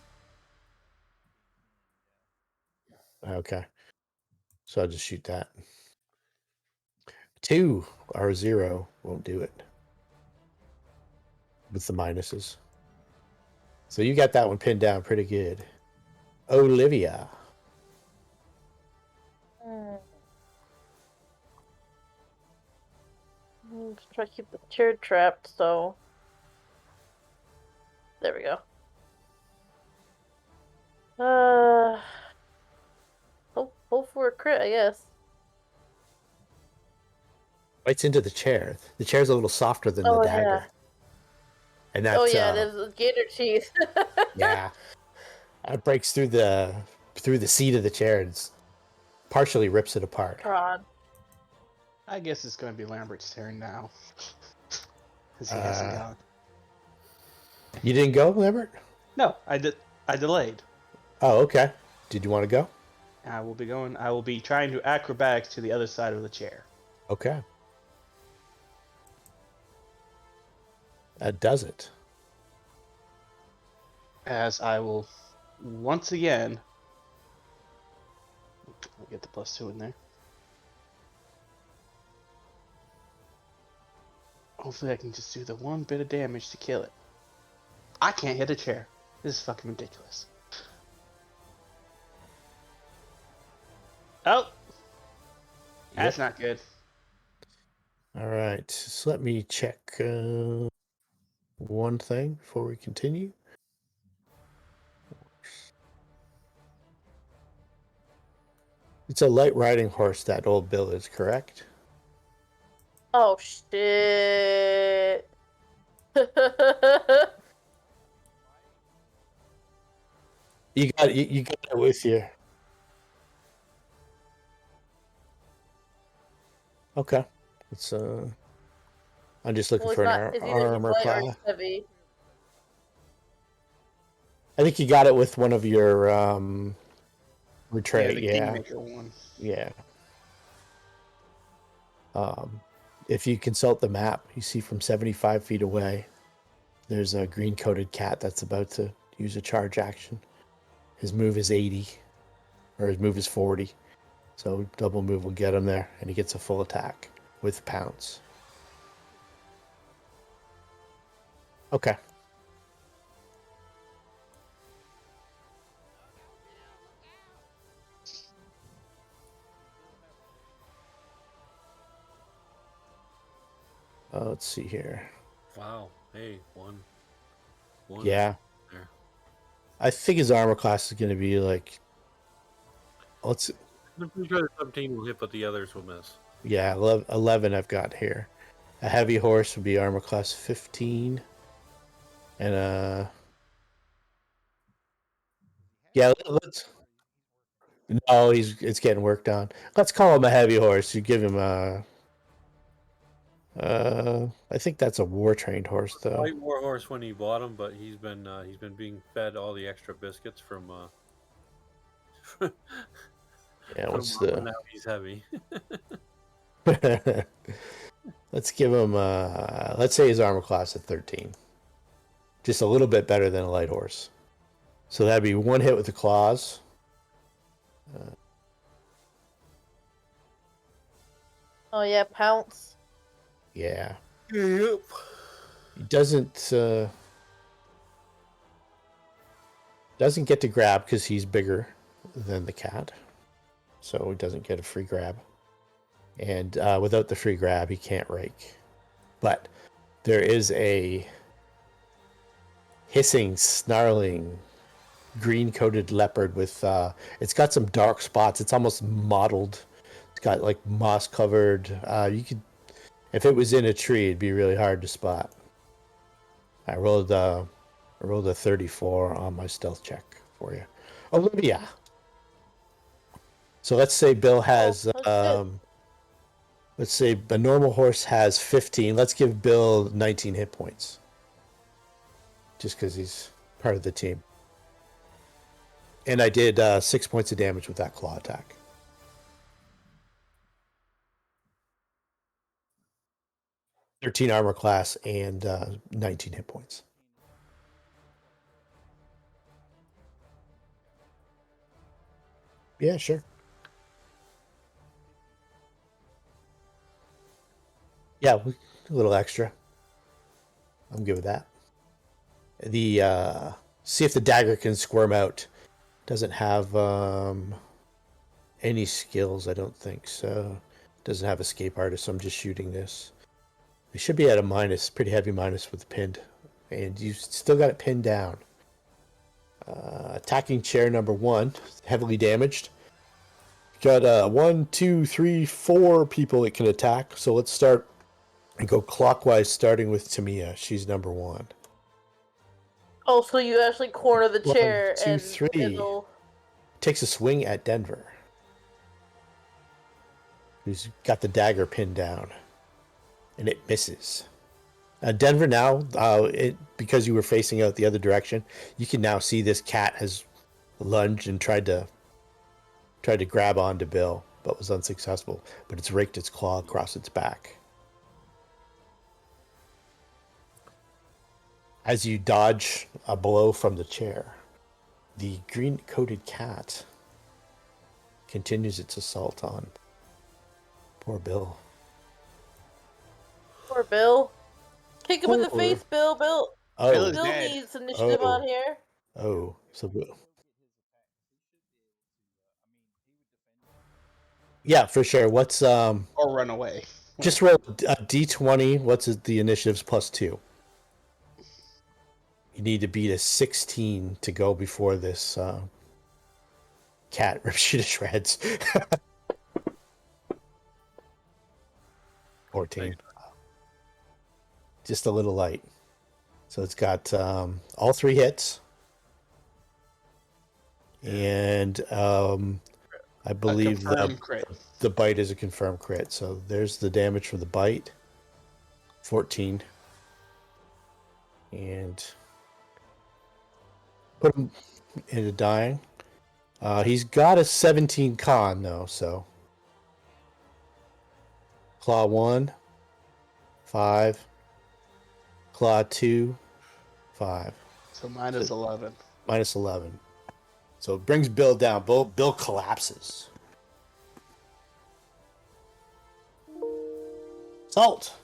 Okay. So I'll just shoot that. 2 or 0 won't do it. With the minuses. So you got that one pinned down pretty good. Olivia. Let's try to keep the chair trapped, so... There we go. Hope for a crit, I guess. Bites into the chair. The chair's a little softer than the dagger. Yeah. And that's, it is. It's gator cheese. yeah. It breaks through the seat of the chair and partially rips it apart. God. I guess it's going to be Lambert's turn now. Because he hasn't gone. You didn't go, Lambert? No, I delayed. Oh, okay. Did you want to go? I will be going. I will be trying to acrobatics to the other side of the chair. Okay. That does it. As I will once again. I'll get the +2 in there. Hopefully I can just do the 1 bit of damage to kill it. I can't hit a chair. This is fucking ridiculous. Oh! That's not good. All right. So let me check one thing before we continue. It's a light riding horse, that old bill is correct. Oh, shit. You got it with you. Okay. It's I'm just looking for an armor class. Heavy. I think you got it with one of your retreat. The Yeah. Kingmaker one. Yeah. If you consult the map, you see from 75 feet away, there's a green-coated cat that's about to use a charge action. His move is 80, or his move is 40. So double move will get him there, and he gets a full attack with pounce. Okay. Let's see here. Wow. Hey, one. Yeah. There. I think his armor class is going to be like... Let's... I'm pretty sure the 17 will hit, but the others will miss. Yeah, 11 I've got here. A heavy horse would be armor class 15. And yeah, let's... No, it's getting worked on. Let's call him a heavy horse. You give him a... I think that's a war-trained horse, though. White war horse when he bought him, but he's been being fed all the extra biscuits from. Yeah, what's now he's heavy. Let's give him. Let's say his armor class at 13. just a little bit better than a light horse. So that'd be 1 hit with the claws. Oh yeah, pounce. Yeah. Yep. He doesn't get to grab because he's bigger than the cat. So he doesn't get a free grab. And without the free grab, he can't rake. But there is a hissing, snarling, green-coated leopard with it's got some dark spots. It's almost mottled. It's got like moss-covered. You could, if it was in a tree, it'd be really hard to spot. I rolled a 34 on my stealth check for you, Olivia. So let's say Bill has let's say a normal horse has 15. Let's give Bill 19 hit points. Just because he's part of the team. And I did 6 points of damage with that claw attack. $13 armor class and 19 hit points. Yeah, sure. Yeah, a little extra. I'm good with that. The see if the dagger can squirm out. Doesn't have any skills, I don't think so. Doesn't have escape artist, so I'm just shooting this. It should be at a minus, pretty heavy minus with the pinned. And you still got it pinned down. Attacking chair number 1, heavily damaged. Got 1, 2, 3, 4 people it can attack. So let's start and go clockwise, starting with Tamia. She's number 1. Oh, so you actually corner the 1, chair 2, and 3. it'll... Takes a swing at Denver, who's got the dagger pinned down, and it misses. Denver now, because you were facing out the other direction, you can now see this cat has lunged and tried to grab onto Bill, but was unsuccessful. But it's raked its claw across its back. As you dodge a blow from the chair, the green-coated cat continues its assault on poor Bill. Poor Bill. Kick him in the face, Bill. Bill Bill is dead. needs initiative on here. Oh, so Bill. Yeah, for sure. What's Or run away. just roll a d20. What's the initiatives +2? You need to beat a 16 to go before this cat rips you to shreds. 14. Just a little light. So it's got all 3 hits. And I believe the bite is a confirmed crit. So there's the damage for the bite. 14. And put him into dying. He's got a 17 con though, so claw 1, 5, claw 2, 5. So minus 11. Minus 11. So it brings Bill down. Bill collapses. Salt.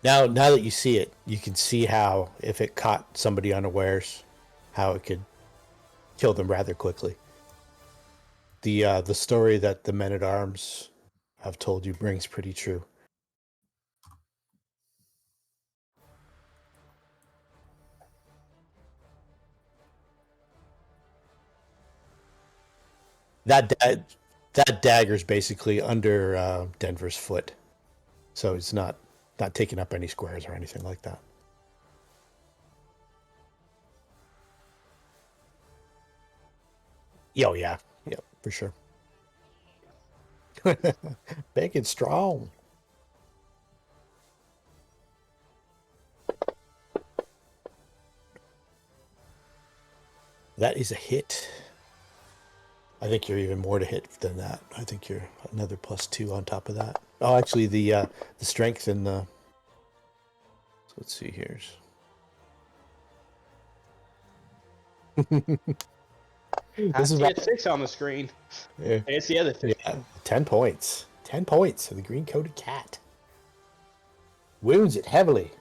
Now that you see it, you can see how, if it caught somebody unawares, how it could kill them rather quickly. The story that the men-at-arms have told you rings pretty true. That dagger's basically under Denver's foot, so it's not taking up any squares or anything like that. Oh yeah, for sure. Big and strong. That is a hit. I think you're even more to hit than that. I think you're another +2 on top of that. Oh, actually, the strength and the. So let's see here. I This is see about, a 6 on the screen. yeah, It's the other 3. yeah, 10 points. 10 points for the green-coated cat. Wounds it heavily.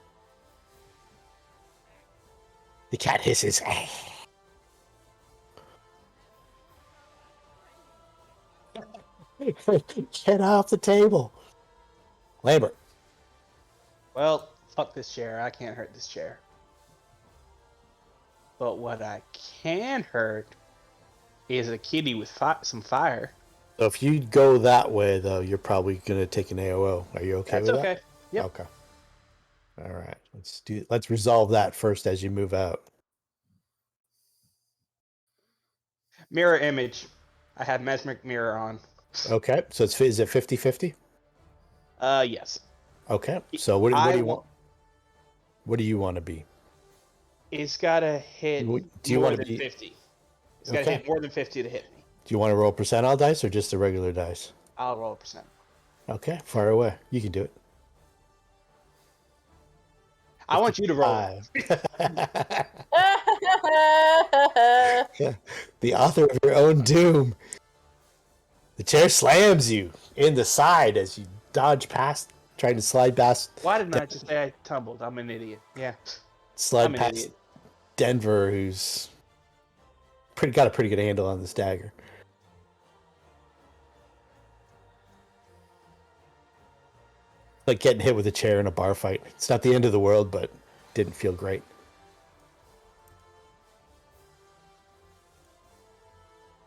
The cat hisses. Get off the table. Lambert. Well, fuck this chair. I can't hurt this chair. But what I can hurt is a kitty with some fire. So if you go that way, though, you're probably going to take an AOO. Are you okay That's with okay. that? Yep. Okay. All right. Let's resolve that first as you move out. Mirror image. I have mesmeric mirror on. Okay. So is it 50-50? Yes. Okay. So what do you want? What do you want to be? It's gotta hit Do you more want than to be 50. It's gotta okay? hit more than 50 to hit me. Do you want to roll percentile dice or just the regular dice? I'll roll a percent. Okay. Fire away. You can do it. I want you to roll. 55. The author of your own doom. The chair slams you in the side as you dodge past, trying to slide past. Why didn't I just say I tumbled? I'm an idiot. Yeah. Slide I'm an past idiot. Denver, who's got a pretty good handle on this dagger. Like getting hit with a chair in a bar fight. It's not the end of the world, but didn't feel great.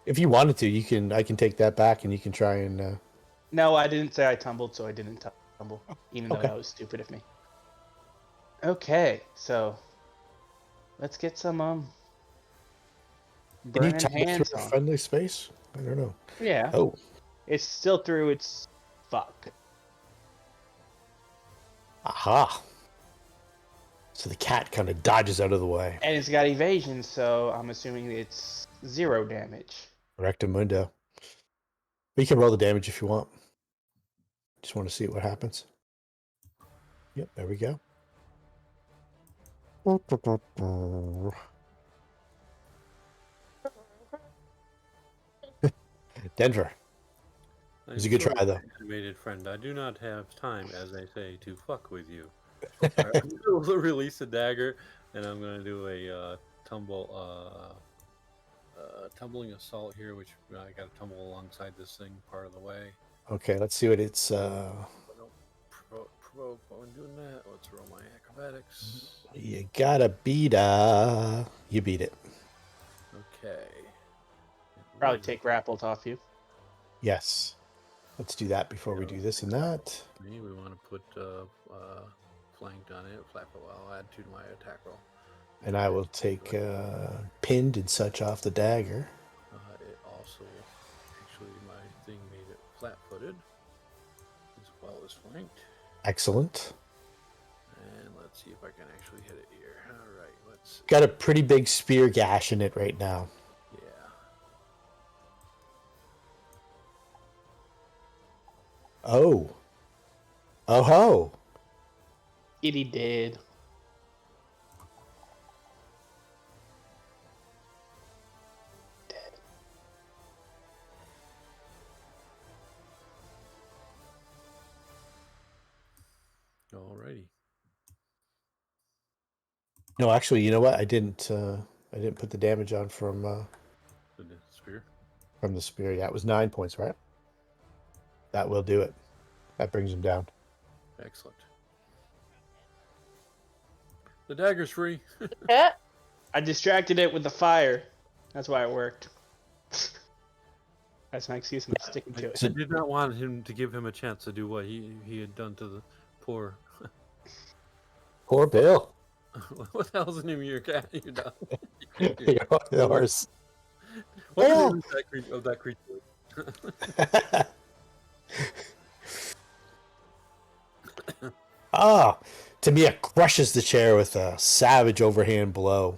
If you wanted to, I can take that back and you can try and No, I didn't say I tumbled, so I didn't tumble. Even though Okay. that was stupid of me. Okay, so let's get some Can you burning tumble hands through a on. friendly space? I don't know. Yeah. Oh, It's still through its fuck. aha. So the cat kind of dodges out of the way. And it's got evasion, so I'm assuming it's 0 damage. Rectamundo. But you can roll the damage if you want. Just want to see what happens. Yep, there we go. Denver. It was a good try, though. Animated friend, I do not have time, as I say, to fuck with you. I'm going to release a dagger, and I'm going to do a tumbling assault here, which I got to tumble alongside this thing part of the way. Okay, let's see what it's. Don't provoke while I'm doing that. Let's roll my acrobatics. You gotta beat You beat it. Okay. Probably take grappled off you. Yes. Let's do that before we do this and that. We want to put flanked on it. I'll add 2 to my attack roll. And I will take pinned and such off the dagger. It also, actually, my thing made it flat-footed as well as flanked. Excellent. And let's see if I can actually hit it here. All right, let's see. Got a pretty big spear gash in it right now. Yeah. Oh. Oh ho. Kitty did. Alrighty. No, actually, you know what? I didn't put the damage on from The spear. the spear. Yeah, it was 9 points, right? That will do it. That brings him down. Excellent. The dagger's free. Cat? I distracted it with the fire. That's why it worked. That's my excuse. I'm sticking to it. I did not want him to give him a chance to do what he had done to the poor. Poor Bill. What the hell's the name of your cat? Your dog? The horse. What's the Bill. name of that creature? Ah, Tamia crushes the chair with a savage overhand blow.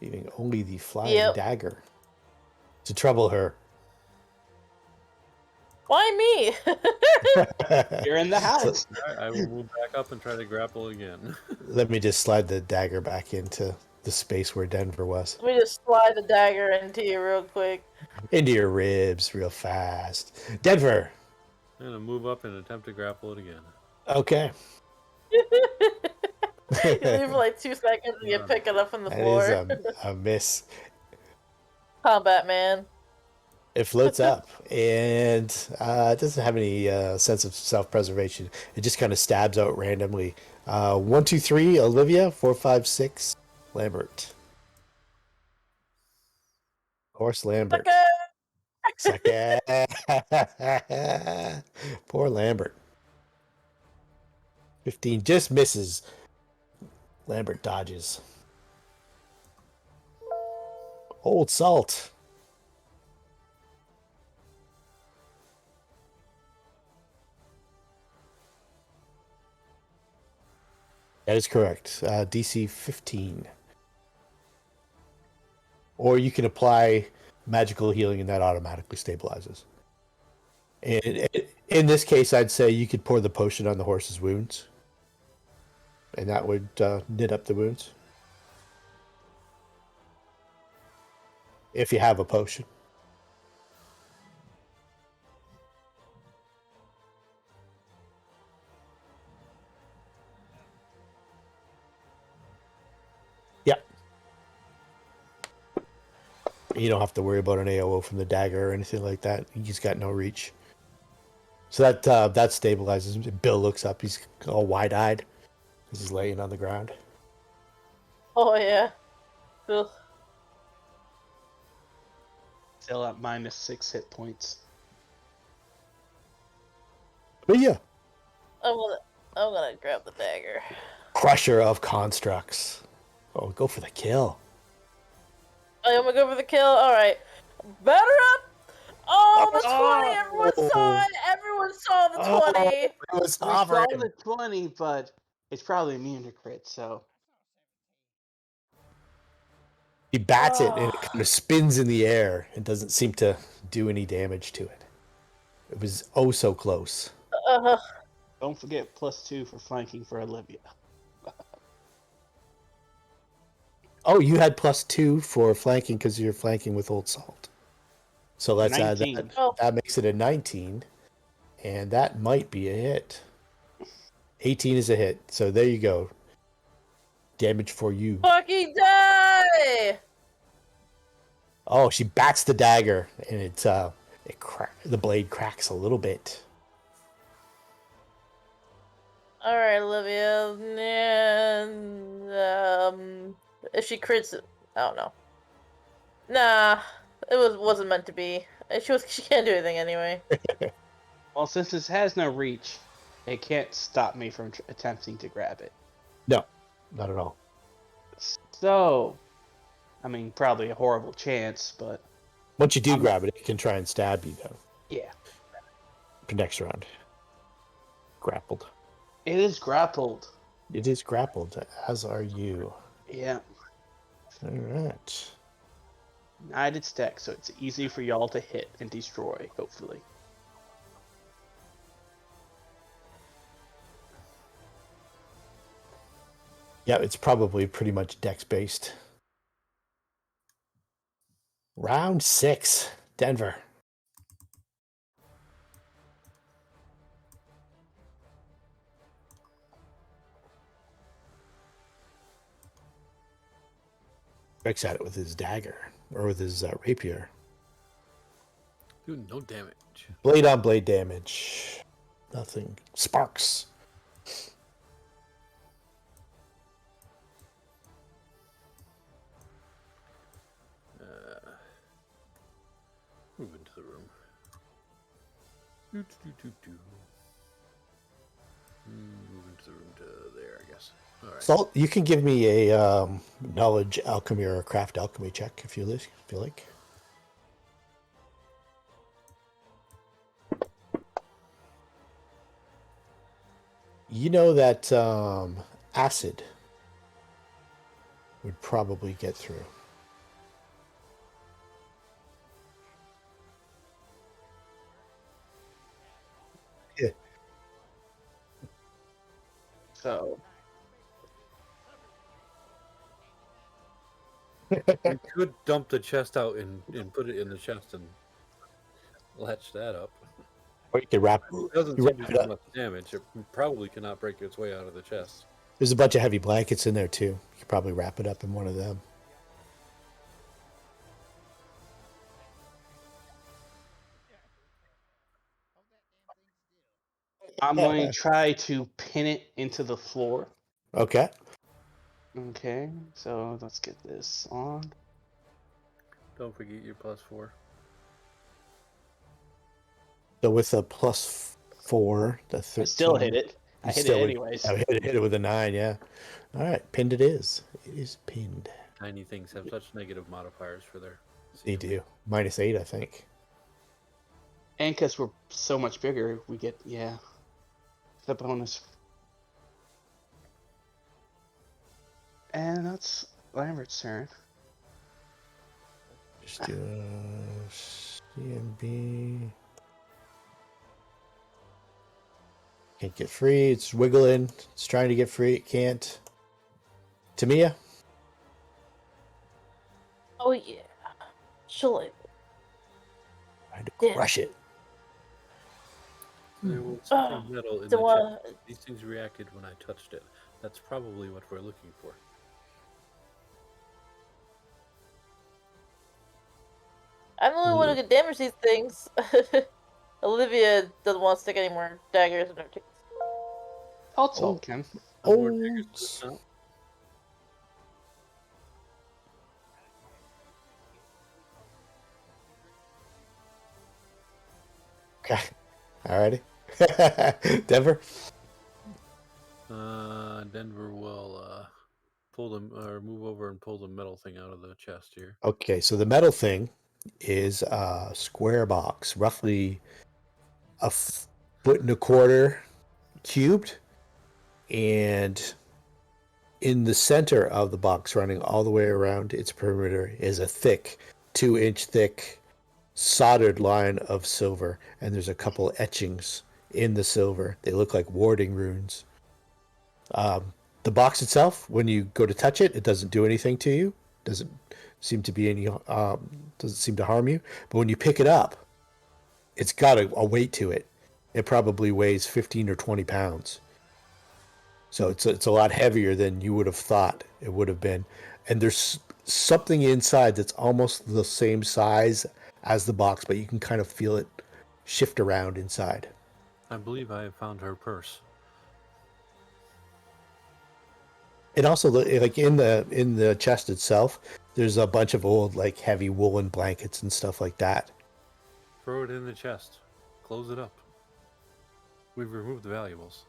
leaving only the flying Yep. dagger to trouble her. Why me? You're in the house. I will move back up and try to grapple again. Let me just slide the dagger back into the space where Denver was. Let me just slide the dagger into you real quick. Into your ribs real fast. Denver! I'm gonna move up and attempt to grapple it again. Okay. You leave for like 2 seconds and you pick it up from the That floor. is a miss. Combat man. It floats up, and it doesn't have any sense of self-preservation. It just kind of stabs out randomly. 1, 2, 3, Olivia. 4, 5, 6, Lambert. Horse Lambert. Second. Poor Lambert. 15 just misses. Lambert dodges. Old Salt. That is correct. DC 15. Or you can apply magical healing and that automatically stabilizes. And in this case, I'd say you could pour the potion on the horse's wounds. And that would knit up the wounds. If you have a potion. Yep. You don't have to worry about an AOO from the dagger or anything like that. He's got no reach. So that stabilizes. Bill looks up. He's all wide-eyed. He's laying on the ground. Oh yeah. Ugh. Still at -6 hit points. But yeah. I'm gonna grab the dagger. Crusher of constructs. Oh, go for the kill. I'm gonna go for the kill. Alright. Batter up! Oh, the 20! Everyone saw it! Everyone saw the 20! It was We saw hovering. the 20, but it's probably immune to crit, so. He bats it and it kind of spins in the air and doesn't seem to do any damage to it. It was oh so close. Don't forget +2 for flanking for Olivia. Oh, you had +2 for flanking because you're flanking with Old Salt. So let's add 19. that. Oh. That makes it a 19. And that might be a hit. 18 is a hit. So there you go. Damage for you. Fucking die! Oh, she bats the dagger and the blade cracks a little bit. Alright, Olivia. And, if she crits it, I don't know. Nah, it wasn't meant to be. She can't do anything anyway. Well, since this has no reach, it can't stop me from attempting to grab it. No, not at all. So, I mean, probably a horrible chance, but Once you do grab it, it can try and stab you, though. yeah. For next round. Grappled. It is grappled. It is grappled, as are you. Yeah. All right. United stack, so it's easy for y'all to hit and destroy, hopefully. Yeah, it's probably pretty much dex-based. Round 6, Denver. Strikes at it with his dagger, or with his rapier. Doing no damage. Blade on blade damage. Nothing. Sparks. Move into the room. Move into the room to there, I guess. All right. Salt, you can give me a knowledge alchemy or a craft alchemy check if you like. You know that acid would probably get through. So You could dump the chest out and put it in the chest and latch that up. Or you could wrap. It doesn't You seem to wrap it do up. much damage. It probably cannot break its way out of the chest. There's a bunch of heavy blankets in there too. You could probably wrap it up in one of them. I'm going to try to pin it into the floor. Okay. Okay, so let's get this on. Don't forget your +4. So with a +4, the 13. I still hit it. I You hit it still would- anyways. I hit it with a 9, yeah. All right, pinned it is. It is pinned. Tiny things have such negative modifiers for their. They do. -8, I think. And because we're so much bigger, we get, the bonus. And that's Lambert's turn. Just do a CMB. Can't get free. It's wiggling. It's trying to get free. It can't. Tamia? Oh yeah. Surely. Trying to Yeah. crush it. There was Oh, something metal in the the one. chest. These things reacted when I touched it. That's probably what we're looking for. I'm the only one who can damage these things. Olivia doesn't want to stick any more daggers in her teeth. I'll talk him. No more Oh, daggers to the snout. okay. Alrighty. Denver? Denver will pull them or move over and pull the metal thing out of the chest here. Okay, so the metal thing is a square box, roughly a 1.25 feet cubed, and in the center of the box, running all the way around its perimeter, is a thick, 2-inch thick, soldered line of silver, and there's a couple etchings in the silver. They look like warding runes. The box itself, when you go to touch it, it doesn't do anything to you. Doesn't seem to be any. Doesn't seem to harm you. But when you pick it up, it's got a weight to it. It probably weighs 15 or 20 pounds. So it's a lot heavier than you would have thought it would have been. And there's something inside that's almost the same size as the box, but you can kind of feel it shift around inside. I believe I have found her purse. And also, like in the chest itself, there's a bunch of old, like, heavy woolen blankets and stuff like that. Throw it in the chest. Close it up. We've removed the valuables.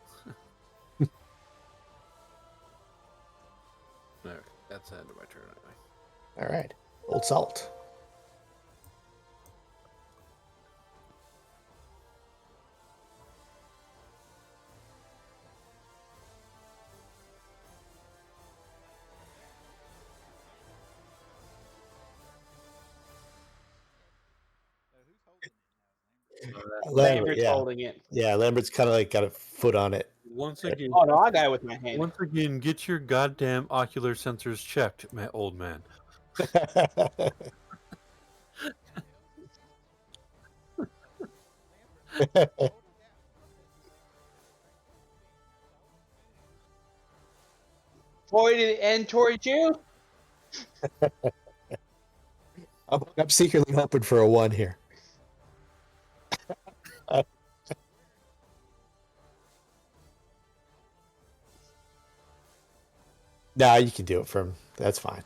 Okay, that's the end of my turn anyway. All right, old salt. Lambert's holding it. Yeah, Lambert's kind of like got a foot on it. Once again, Oh no, I got it with my hand. once again, get your goddamn ocular sensors checked, old man. Pointed and towards you. I'm secretly hoping for a 1 here. Nah, you can do it from. That's fine.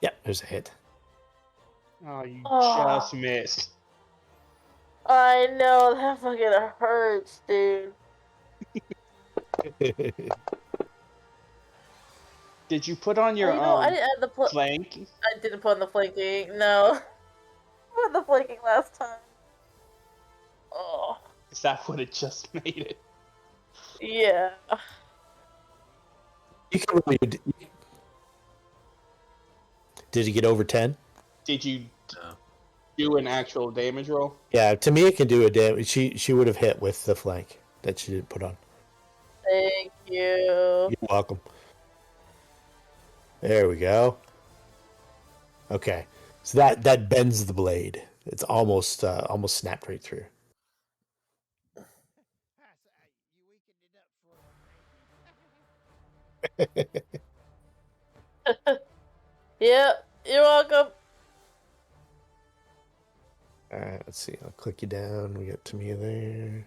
Yeah, there's a hit. Oh, you Oh. just missed. I know, that fucking hurts, dude. Did you put on your I didn't add the flank? I didn't put on the flanking, no. I put the flanking last time. Oh. Is that what it just made it? Yeah. You can really. Did you get over 10? Did you? No. do an actual damage roll. Yeah, to me it can do a damage. She would have hit with the flank that she didn't put on. Thank you. You're welcome. There we go. Okay, so that bends the blade. It's almost snapped right through. Yep, you're welcome. All right, let's see. I'll click you down. We got Tamia there.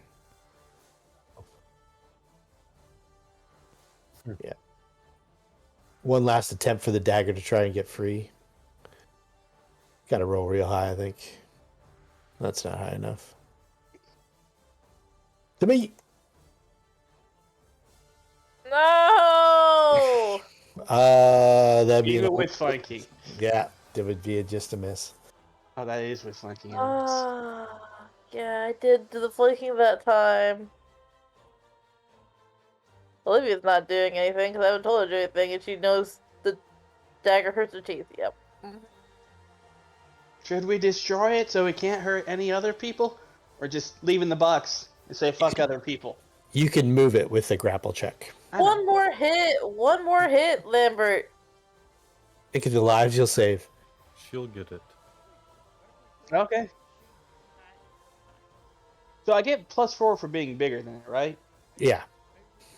Yeah. One last attempt for the dagger to try and get free. Got to roll real high, I think. That's not high enough. To me. No. That'd be Even with flanking. Yeah, that would be just a miss. Oh, that is with flanking. Yeah, I did do the flanking that time. Olivia's not doing anything because I haven't told her to do anything, and she knows the dagger hurts her teeth. Yep. Should we destroy it so it can't hurt any other people? Or just leave in the box and say fuck other people? You can move it with a grapple check. One more hit, Lambert. Think of the lives you'll save. She'll get it. Okay. So I get +4 for being bigger than it, right? Yeah.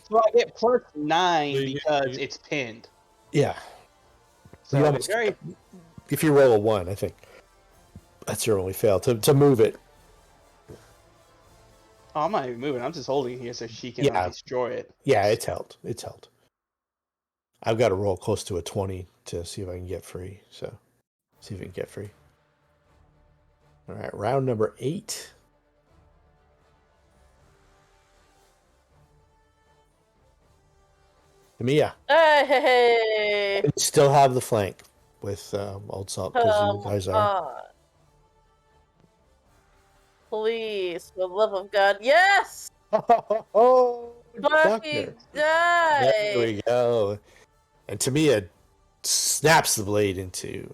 So I get +9 Yeah, because it's pinned. Yeah. So You it's very... If you roll a 1, I think that's your only fail. To move it. Oh, I'm not even moving. I'm just holding it here so she can destroy it. Yeah, it's held. It's held. I've got to roll close to a 20 to see if I can get free. So, see if we can get free. All right, round number 8. Tamia. Hey. You still have the flank with Old Salt because you guys are. Please, for the love of God, yes! Oh, Fucking die! There we go. And Tamia snaps the blade into.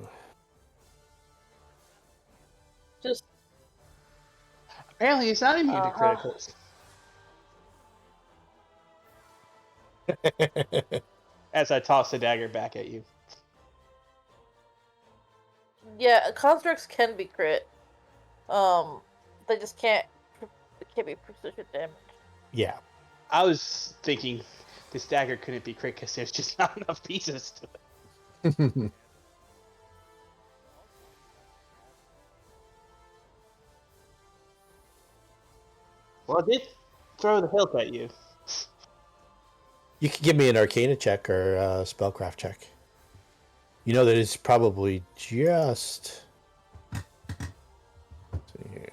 Just Apparently, it's not immune to criticals. As I toss the dagger back at you. yeah, constructs can be crit. They just can't. It can't be precision damage. Yeah. I was thinking this dagger couldn't be crit because there's just not enough pieces to it. Well, I did throw the hilt at you. You can give me an Arcana check or a Spellcraft check. You know that it's probably just. Let's see here.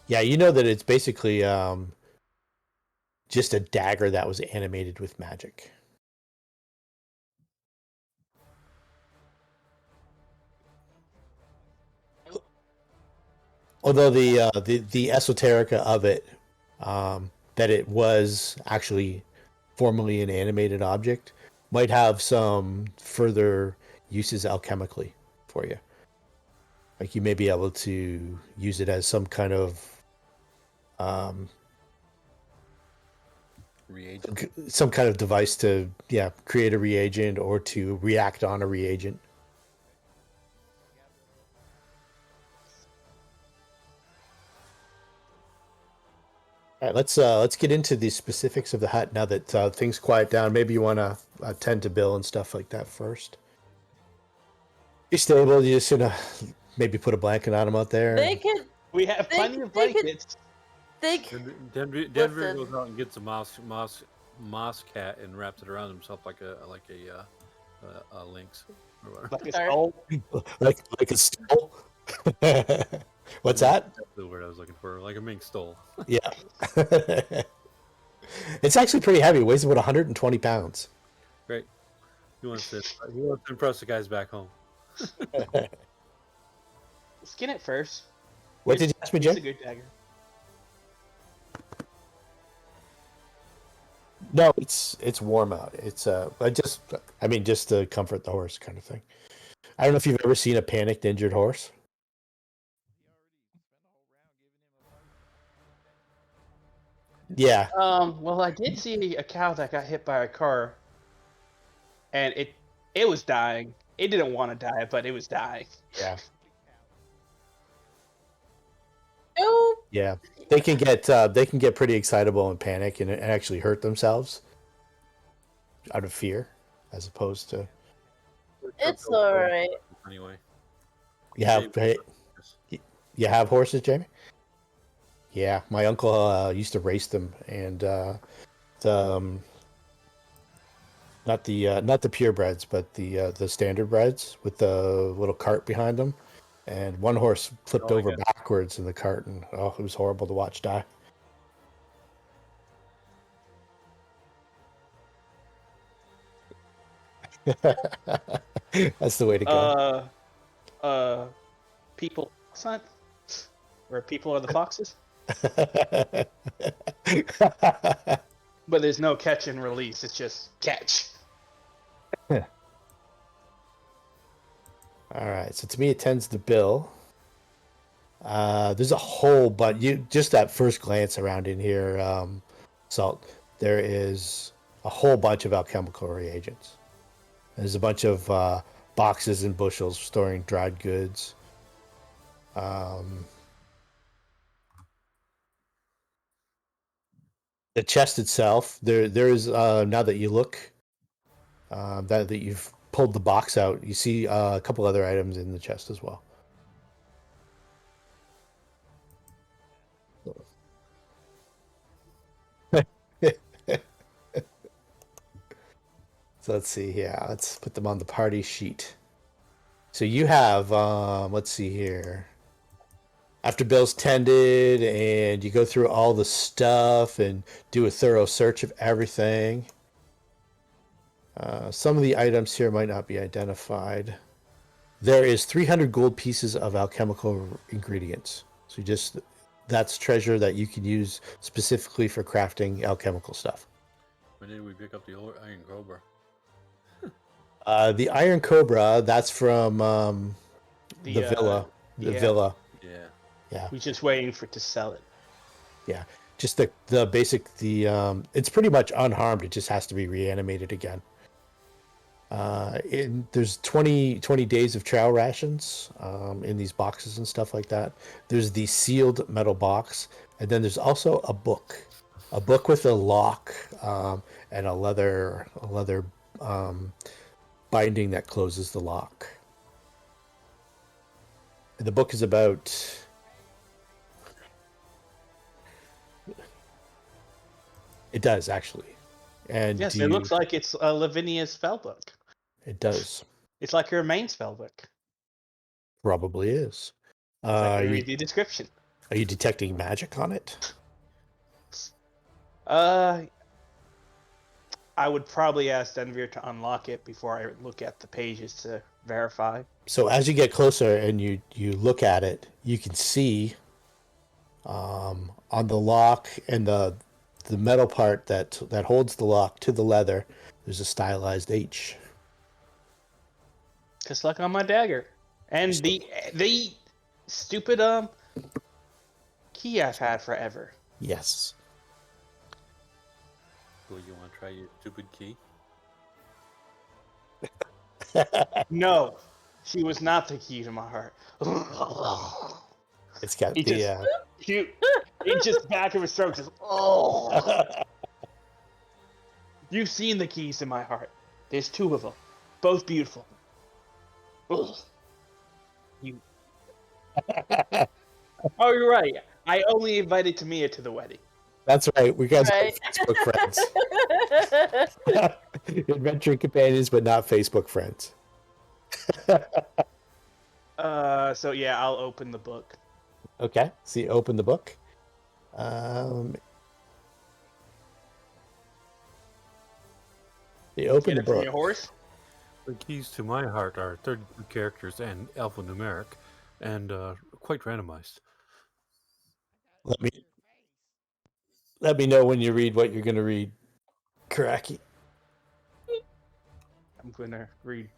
Yeah, you know that it's basically just a dagger that was animated with magic. Although the esoterica of it, that it was actually formerly an animated object, might have some further uses alchemically for you. Like you may be able to use it as some kind of Reagent. some kind of device to create a reagent or to react on a reagent. All right, let's get into the specifics of the hut now that things quiet down. Maybe you want to tend to Bill and stuff like that first. You're stable. You're just gonna maybe put a blanket on him out there. We have plenty of blankets. Denver goes out and gets a moss cat and wraps it around himself like a lynx. Like a skull. like a stole. What's that? That's the word I was looking for. Like a mink stole. Yeah. It's actually pretty heavy. It weighs about 120 pounds. Great. He wants to impress the guys back home. Skin it first. What did you ask me, Jay? It's a good dagger. No, it's warm out. It's just to comfort the horse kind of thing. I don't know if you've ever seen a panicked injured horse. Yeah, Well, I did see a cow that got hit by a car, and it was dying. It didn't want to die, but it was dying. yeah, No. yeah. They can get pretty excitable and panic and actually hurt themselves out of fear, as opposed to It's alright. Anyway. you have you have horses, Jamie. Yeah, my uncle used to race them, and not the purebreds, but the standard breds with the little cart behind them. And one horse flipped over backwards in the cart, and it was horrible to watch die. That's the way to go. People hunt, where people are the foxes, but there's no catch and release. It's just catch. All right, so to me it tends to Bill. There's a whole, but you just at first glance around in here, Salt, there is a whole bunch of alchemical reagents. There's a bunch of boxes and bushels storing dried goods. The chest itself, there is now that you look, that you've pulled the box out, you see a couple other items in the chest as well. So let's see. Yeah, let's put them on the party sheet. So you have, let's see here. After Bill's tended, and you go through all the stuff and do a thorough search of everything. Some of the items here might not be identified. There is 300 gold pieces of alchemical ingredients. So that's treasure that you can use specifically for crafting alchemical stuff. When did we pick up the old Iron Cobra? The Iron Cobra, that's from the villa. The villa. Yeah. We're just waiting for it to sell it. Yeah. Just the basic, it's pretty much unharmed. It just has to be reanimated again. There's 20 days of trial rations in these boxes and stuff like that. There's the sealed metal box, and then there's also a book with a lock and a leather binding that closes the lock. And the book is about... It does, actually. And yes, it looks like it's Lavinia's spellbook. It does. It's like her main spellbook. Probably is. Read the description. Are you detecting magic on it? I would probably ask Denvir to unlock it before I look at the pages to verify. So as you get closer and you look at it, you can see on the lock and the metal part that holds the lock to the leather, there's a stylized H. Just like on my dagger. And the stupid key I've had forever. Yes. Well, you want to try your stupid key? No, she was not the key to my heart. It's got It just back of his throat just You've seen the keys to my heart. There's two of them, both beautiful. You. Oh, you're right. I only invited Tamia to the wedding. That's right. We guys are Facebook friends. Adventuring companions, but not Facebook friends. So yeah, I'll open the book. Okay. So you open the book. You open the book. Your horse? The keys to my heart are 32 characters and alphanumeric, and quite randomized. Let me know when you read what you're going to read. Karaki. I'm gonna read.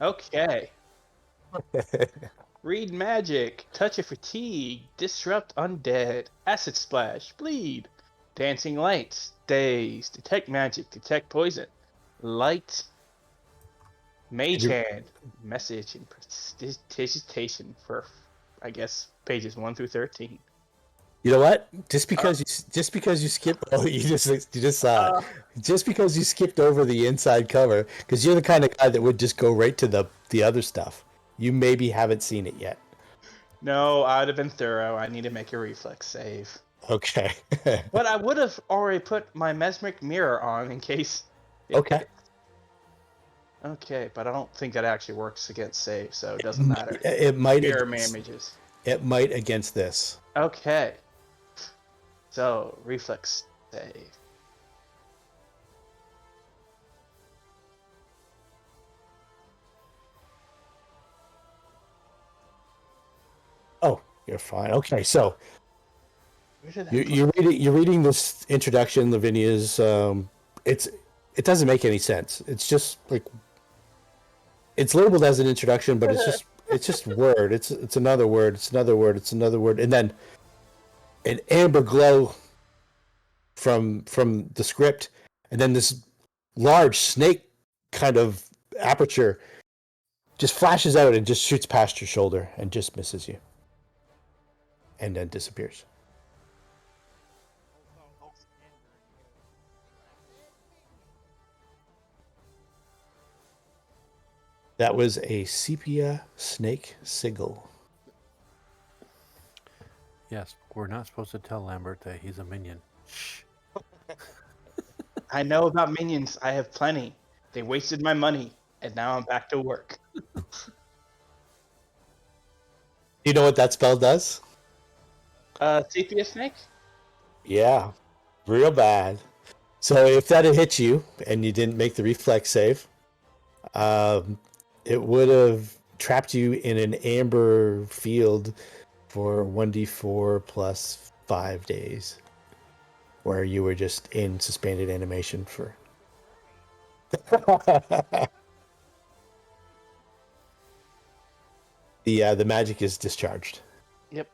Okay. Read magic, touch of fatigue, disrupt undead, acid splash, bleed, dancing lights, daze, detect magic, detect poison, light, mage hand, message, and prestidigitation for, I guess, pages 1 through 13. You know what? Just because you skipped, just because you skipped over the inside cover, because you're the kind of guy that would just go right to the other stuff. You maybe haven't seen it yet. No, I would have been thorough. I need to make a reflex save. Okay. But I would have already put my mesmeric mirror on in case. Okay. Okay, but I don't think that actually works against save, so it doesn't matter. It might Mirror against, images. it might against this. Okay. So, reflex save. Oh, you're fine. Okay, so Where did that you're reading this introduction, Lavinia's. It doesn't make any sense. It's just like it's labeled as an introduction, but it's just word. It's another word. It's another word. It's another word, and then an amber glow from the script, and then this large snake kind of aperture just flashes out and just shoots past your shoulder and just misses you, and then disappears. That was a sepia snake sigil. Yes, we're not supposed to tell Lambert that he's a minion. Shh. I know about minions. I have plenty. They wasted my money, and now I'm back to work. You know what that spell does? Sepia snake? Yeah, real bad. So if that had hit you and you didn't make the reflex save, it would have trapped you in an amber field for 1d4 plus 5 days, where you were just in suspended animation for. The magic is discharged. Yep.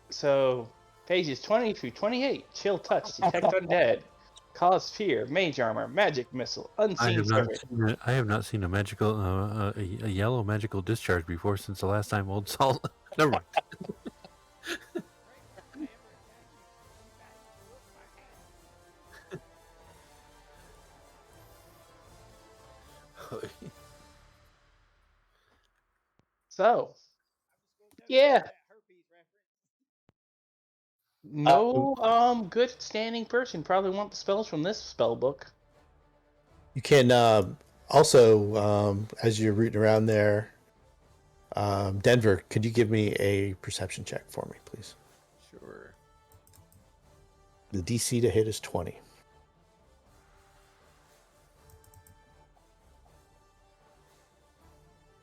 So, pages 20 through 28. Chill touch, detect undead, cause fear, mage armor, magic missile, unseen spirit. I have not seen a magical a yellow magical discharge before since the last time Old Salt. Never mind. So, yeah. No, good standing person probably want the spells from this spell book. You can also, as you're rooting around there, Denver, could you give me a perception check for me, please? Sure. The DC to hit is 20.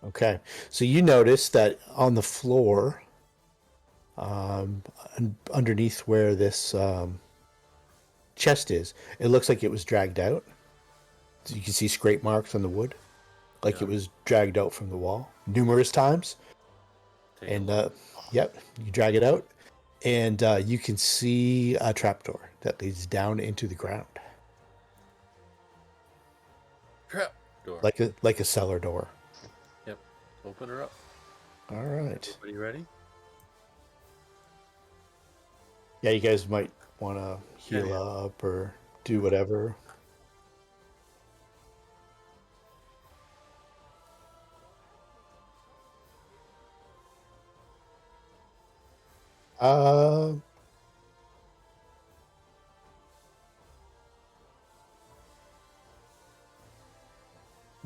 Okay, so you notice that on the floor, underneath where this chest is, it looks like it was dragged out. So you can see scrape marks on the wood, like it was dragged out from the wall numerous times. And yep, you drag it out, and you can see a trapdoor that leads down into the ground, Trap door. like a cellar door. Yep. Open her up. All right. Everybody ready? Yeah, you guys might want to heal up or do whatever.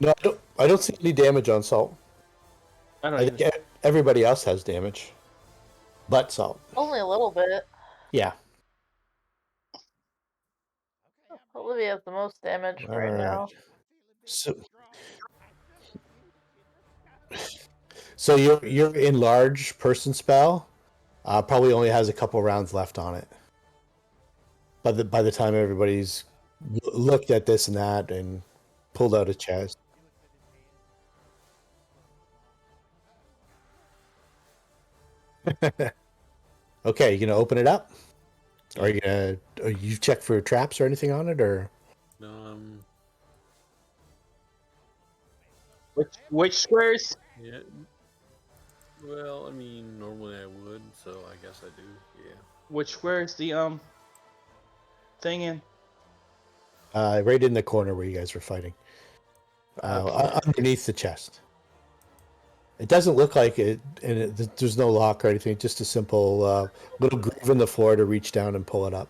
No, I don't see any damage on Salt. I think everybody else has damage, but Salt. Only a little bit. Yeah. Olivia has the most damage right now. So your enlarge person spell probably only has a couple rounds left on it. by the time everybody's looked at this and that and pulled out a chest. Okay, you gonna open it up? Are you gonna? Are you check for traps or anything on it, or? No, Which squares? yeah. Well, I mean, normally I would, so I guess I do. Yeah. Which squares the thing in? Right in the corner where you guys were fighting, Okay. underneath the chest. It doesn't look like it, and there's no lock or anything. Just a simple little groove in the floor to reach down and pull it up.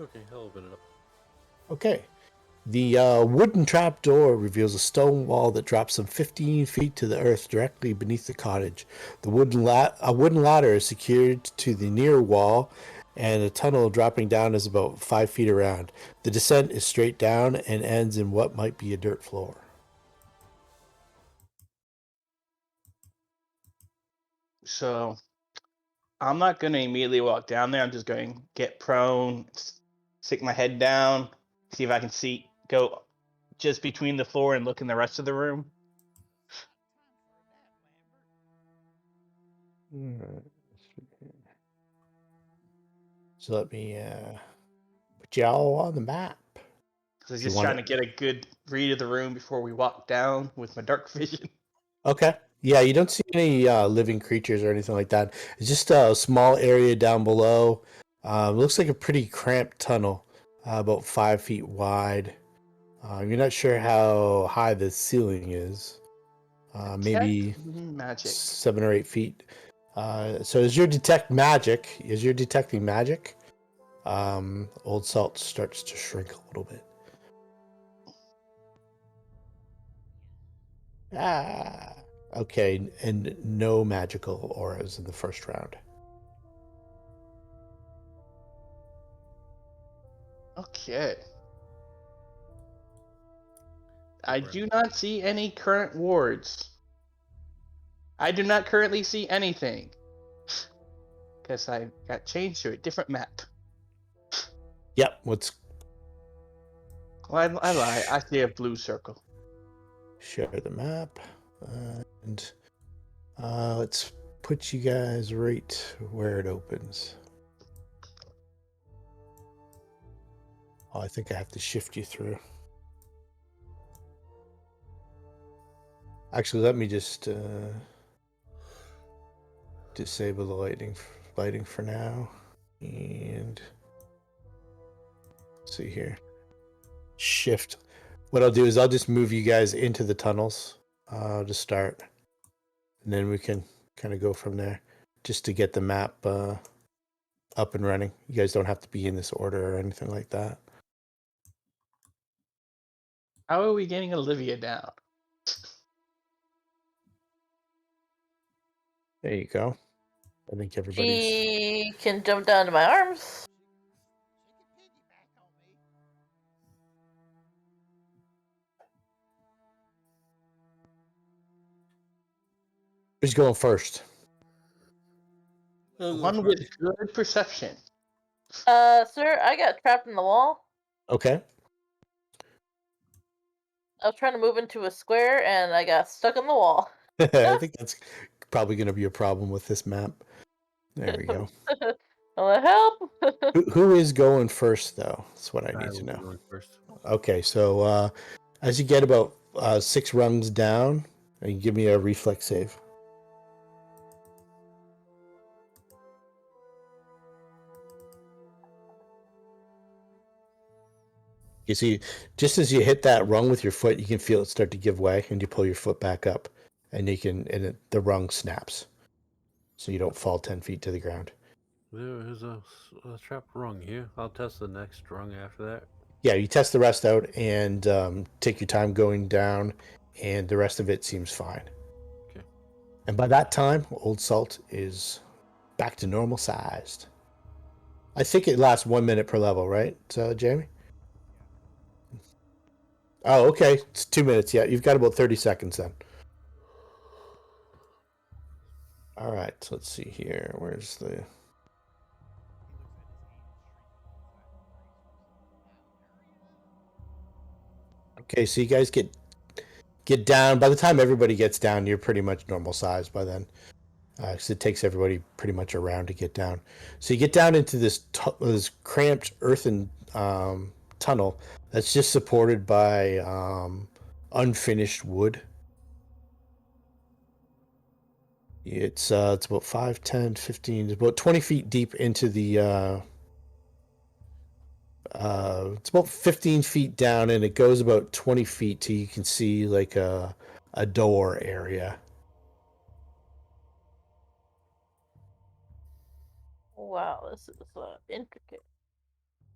Okay, I'll open it up. Okay. The wooden trap door reveals a stone wall that drops some 15 feet to the earth directly beneath the cottage. A wooden ladder is secured to the near wall, and the tunnel dropping down is about 5 feet around. The descent is straight down and ends in what might be a dirt floor. So I'm not going to immediately walk down there. I'm just going to get prone, stick my head down, see if I can go just between the floor and look in the rest of the room. So let me put you all on the map. Because I'm just trying to get a good read of the room before we walk down with my dark vision. Okay. Yeah, you don't see any living creatures or anything like that. It's just a small area down below. Looks like a pretty cramped tunnel, about 5 feet wide. You're not sure how high the ceiling is. Maybe magic. 7 or 8 feet. So as you detect magic, as you're detecting magic, Old Salt starts to shrink a little bit. Okay, and no magical auras in the first round. Okay. I do not see any current wards. I do not currently see anything. Because I got changed to a different map. Yep, Well, I lie. I see a blue circle. share the map, and let's put you guys right where it opens. Oh, I think I have to shift you through. Actually, let me just disable the lighting for now, and let's see here. Shift. What I'll do is I'll just move you guys into the tunnels to start, and then we can kind of go from there, just to get the map up and running. You guys don't have to be in this order or anything like that. How are we getting Olivia down? There you go. I think everybody's... She can jump down to my arms. Who's going first? One with good perception. Sir, I got trapped in the wall. Okay. I was trying to move into a square and I got stuck in the wall. I think that's probably going to be a problem with this map. There we go. Will help? Who is going first, though? That's what I need to will know. be going first. Okay, so as you get about 6 rungs down, you give me a reflex save. You see, just as you hit that rung with your foot, you can feel it start to give way, and you pull your foot back up, and the rung snaps, so you don't fall 10 feet to the ground. There is a trap rung here. I'll test the next rung after that. Yeah, you test the rest out and take your time going down, and the rest of it seems fine. Okay. And by that time, Old Salt is back to normal sized. I think it lasts 1 minute per level, right, Jamie? Oh, okay. It's 2 minutes. Yeah, you've got about 30 seconds then. All right, so let's see here. Where's the... Okay, so you guys get down. By the time everybody gets down, you're pretty much normal size by then. Because it takes everybody pretty much around to get down. So you get down into this cramped earthen tunnel that's just supported by unfinished wood. It's about 5, 10, 15, it's about 20 feet deep into the it's about 15 feet down, and it goes about 20 feet till you can see like a door area. Wow, this is intricate.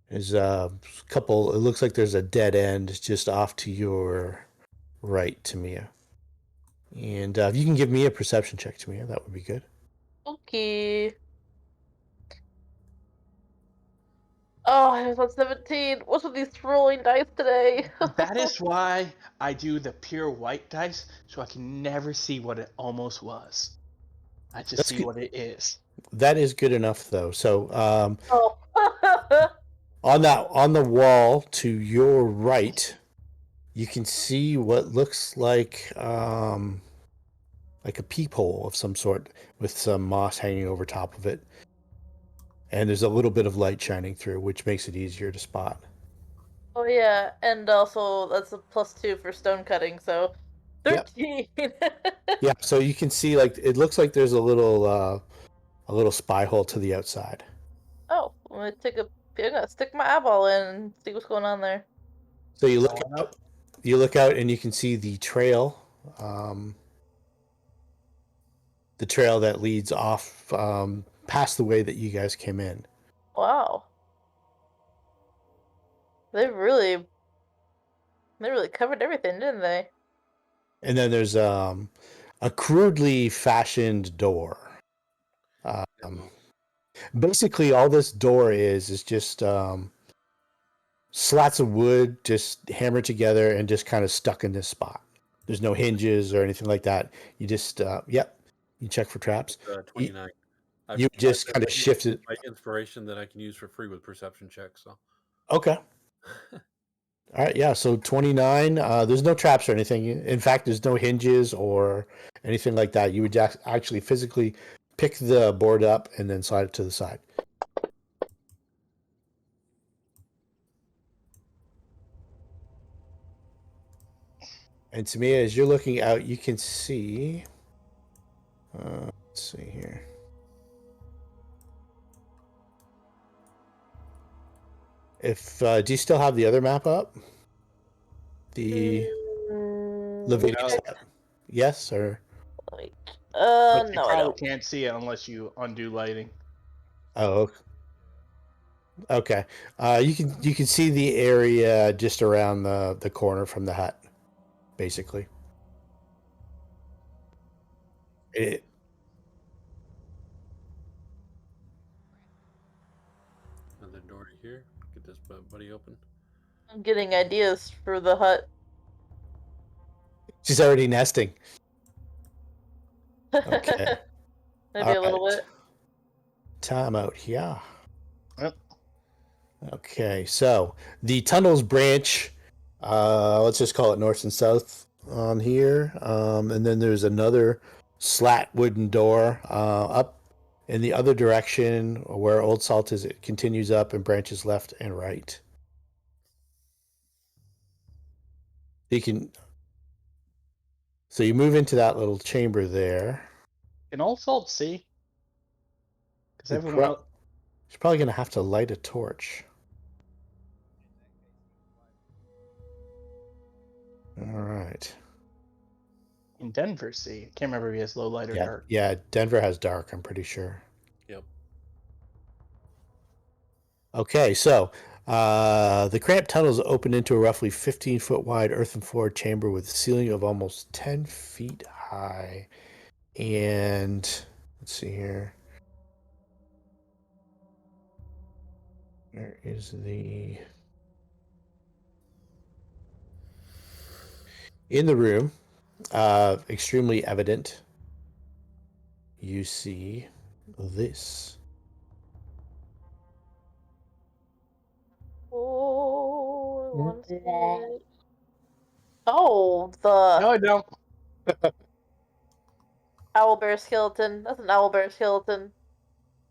There's a couple, it looks like there's a dead end just off to your right, Tamia. And if you can give me a perception check, Tamia, that would be good. Okay. Oh, I was on 17. What's with these rolling dice today? That is why I do the pure white dice, so I can never see what it almost was. I just That's see good. what it is. That is good enough, though. So Oh. on the wall to your right, you can see what looks like a peephole of some sort with some moss hanging over top of it. And there's a little bit of light shining through, which makes it easier to spot. Oh yeah, and also that's a +2 for stone cutting, so 13. Yep. Yeah, so you can see like it looks like there's a little spy hole to the outside. Oh, I'm gonna stick my eyeball in and see what's going on there. So you look Going out, and you can see the trail that leads off past the way that you guys came in. Wow. They really covered everything, didn't they? And then there's a crudely fashioned door. Basically, all this door is just slats of wood just hammered together and just kind of stuck in this spot. There's no hinges or anything like that. You just, you check for traps. 29. You just kind of shift it. My inspiration that I can use for free with perception checks. So. Okay. All right, yeah. So 29. There's no traps or anything. In fact, there's no hinges or anything like that. You would actually physically pick the board up and then slide it to the side. And to me, as you're looking out, you can see. Let's see here. If do you still have the other map up? The Leviticus. Yes, or Like, But you no, I probably don't. can't see it unless you undo lighting. oh, okay. You can see the area just around the corner from the hut, basically. Another door here. Get this buddy open. I'm getting ideas for the hut. She's already nesting. Okay. Maybe a little bit. Time out here. Yep. Okay, so the tunnels branch. Let's just call it north and south on here, and then there's another slat wooden door up in the other direction where Old Salt is. It continues up and branches left and right. So you move into that little chamber there. Can Old Salt see? Because everyone else. She's probably gonna have to light a torch. All right. In Denver, see. I can't remember if he has low light or dark. Yeah, Denver has dark, I'm pretty sure. Yep. Okay, so the cramped tunnels open into a roughly 15-foot wide earthen floor chamber with a ceiling of almost 10 feet high. And let's see here. Where is the... In the room, extremely evident, you see this. Oh, I want to see it. Oh, No, the I don't. owlbear skeleton. That's an owlbear skeleton.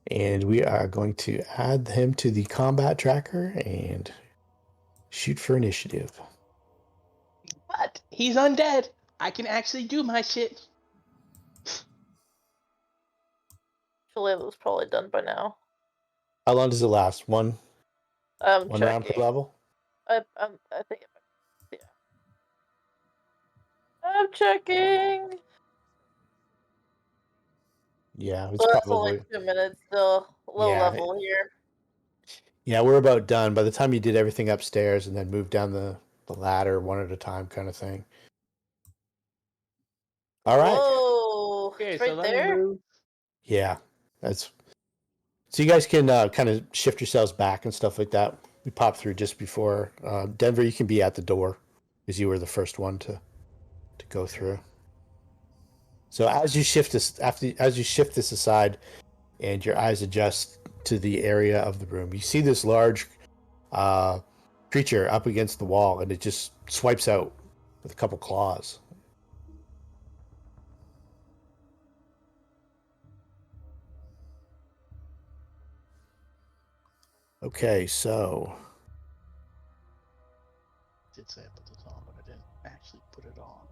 And we are going to add him to the combat tracker and shoot for initiative. But he's undead. I can actually do my shit. Actually, it was probably done by now. How long does it last? One round per Checking. level? I think. Yeah. I'm checking. Yeah, it's So that's probably. only 2 minutes. Still low Yeah. level here. Yeah, we're about done. By the time you did everything upstairs and then moved down the ladder one at a time kind of thing. All right. Whoa! Okay, It's so right let me there. move. Yeah, that's so you guys can kind of shift yourselves back and stuff like that. We popped through just before Denver. You can be at the door because you were the first one to go through. So as you shift this aside, and your eyes adjust to the area of the room, you see this large creature up against the wall, and it just swipes out with a couple claws. Okay, so I did say I put this on, but I didn't actually put it on.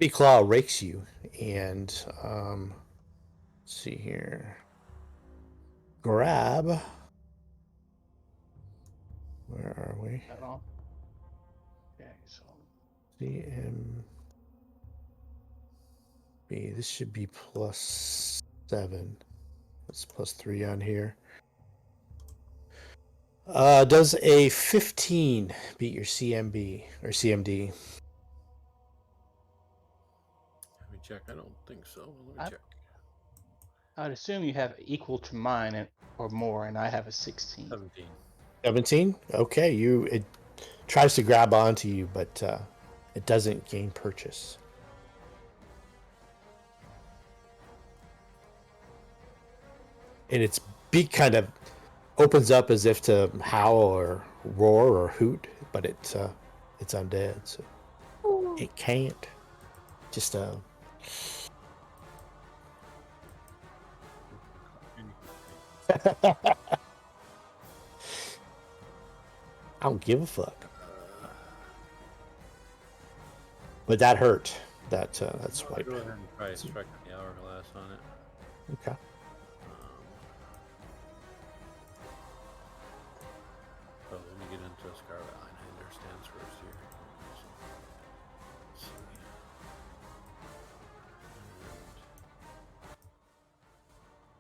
the claw rakes you, and let's see here. Grab. Where are we? That on? Okay, so CMB. This should be +7. That's +3 on here. Does a 15 beat your CMB or CMD? Let me check. I don't think so. Let me check. I'd assume you have equal to mine or more, and I have a 16. 17. 17? Okay, it tries to grab onto you, but it doesn't gain purchase. And its beak kind of opens up as if to howl or roar or hoot, but it's undead, so it can't. Just I don't give a fuck. But that hurt. That swipe. Go ahead and try striking the hourglass on it. Okay. Oh, let me get into Scarlet Einhander stance first here. Let's see.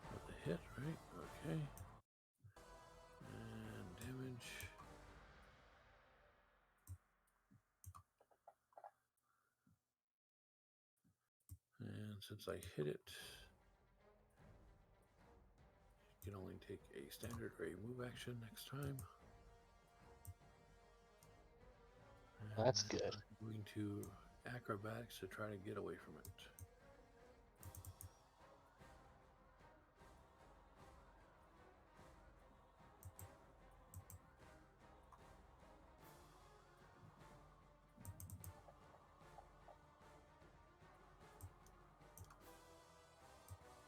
And with the hit, right? Okay. And damage. And since I hit it, you can only take a standard or a move action next time. And That's good. I'm going to acrobatics to try to get away from it.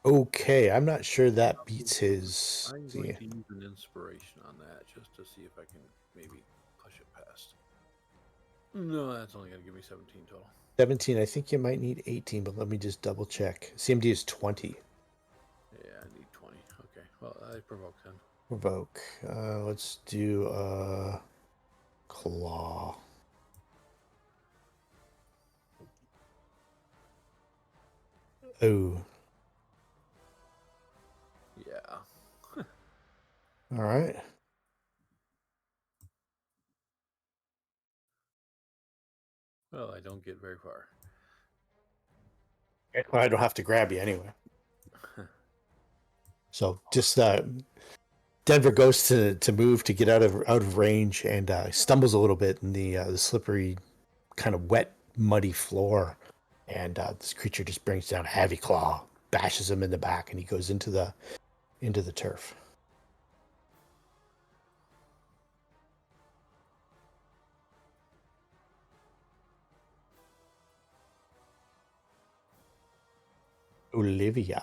Okay, I'm not sure that beats his. I'm going to use an inspiration on that just to see if I can maybe push it past. No, that's only going to give me 17 total. 17. I think you might need 18, but let me just double check. CMD is 20. Yeah, I need 20. Okay, well, I provoke then. Provoke. Let's do claw. Oh. Yeah. All right. Well, I don't get very far. Well, I don't have to grab you anyway. So just Denver goes to move to get out of range and stumbles a little bit in the slippery, kind of wet, muddy floor, and this creature just brings down a heavy claw, bashes him in the back, and he goes into the turf. Olivia.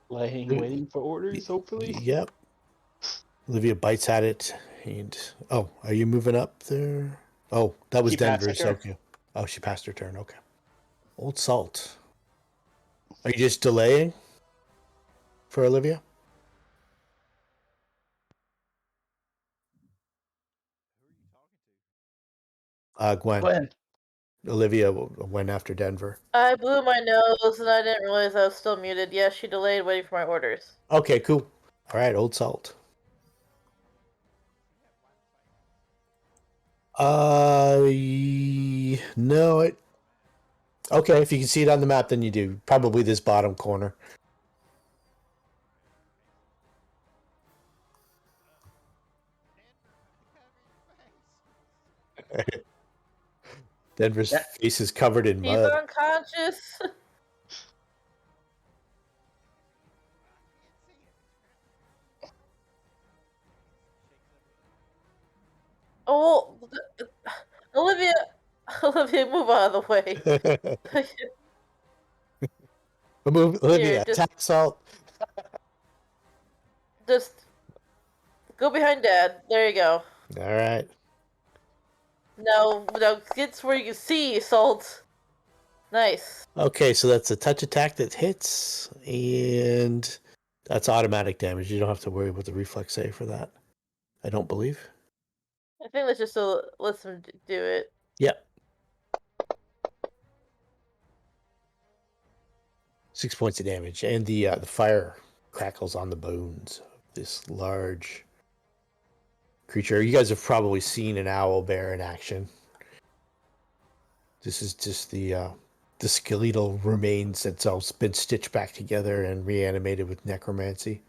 Waiting for orders, hopefully. Yep. Olivia bites at it. And are you moving up there? Oh, that was She passed her Denver's. turn. Okay. Oh, she passed her turn. Okay. Old Salt. Are you just delaying for Olivia? Gwen. Gwen. Olivia went after Denver. I blew my nose and I didn't realize I was still muted. Yes, she delayed waiting for my orders. Okay, cool. All right, Old Salt. No. Okay, if you can see it on the map, then you do. Probably this bottom corner. Denver's face is covered in He's mud. unconscious. Oh, Olivia, Olivia, move out of the way. Olivia, Here, attack Salt. just go behind Dad. There you go. All right. Now get to where you can see, Salt. Nice. Okay, so that's a touch attack that hits, and that's automatic damage. You don't have to worry about the reflex save for that. I don't believe. I think let's just let him do it. Yep. 6 points of damage, and the fire crackles on the bones of this large creature. You guys have probably seen an owl bear in action. This is just the skeletal remains that's all been stitched back together and reanimated with necromancy.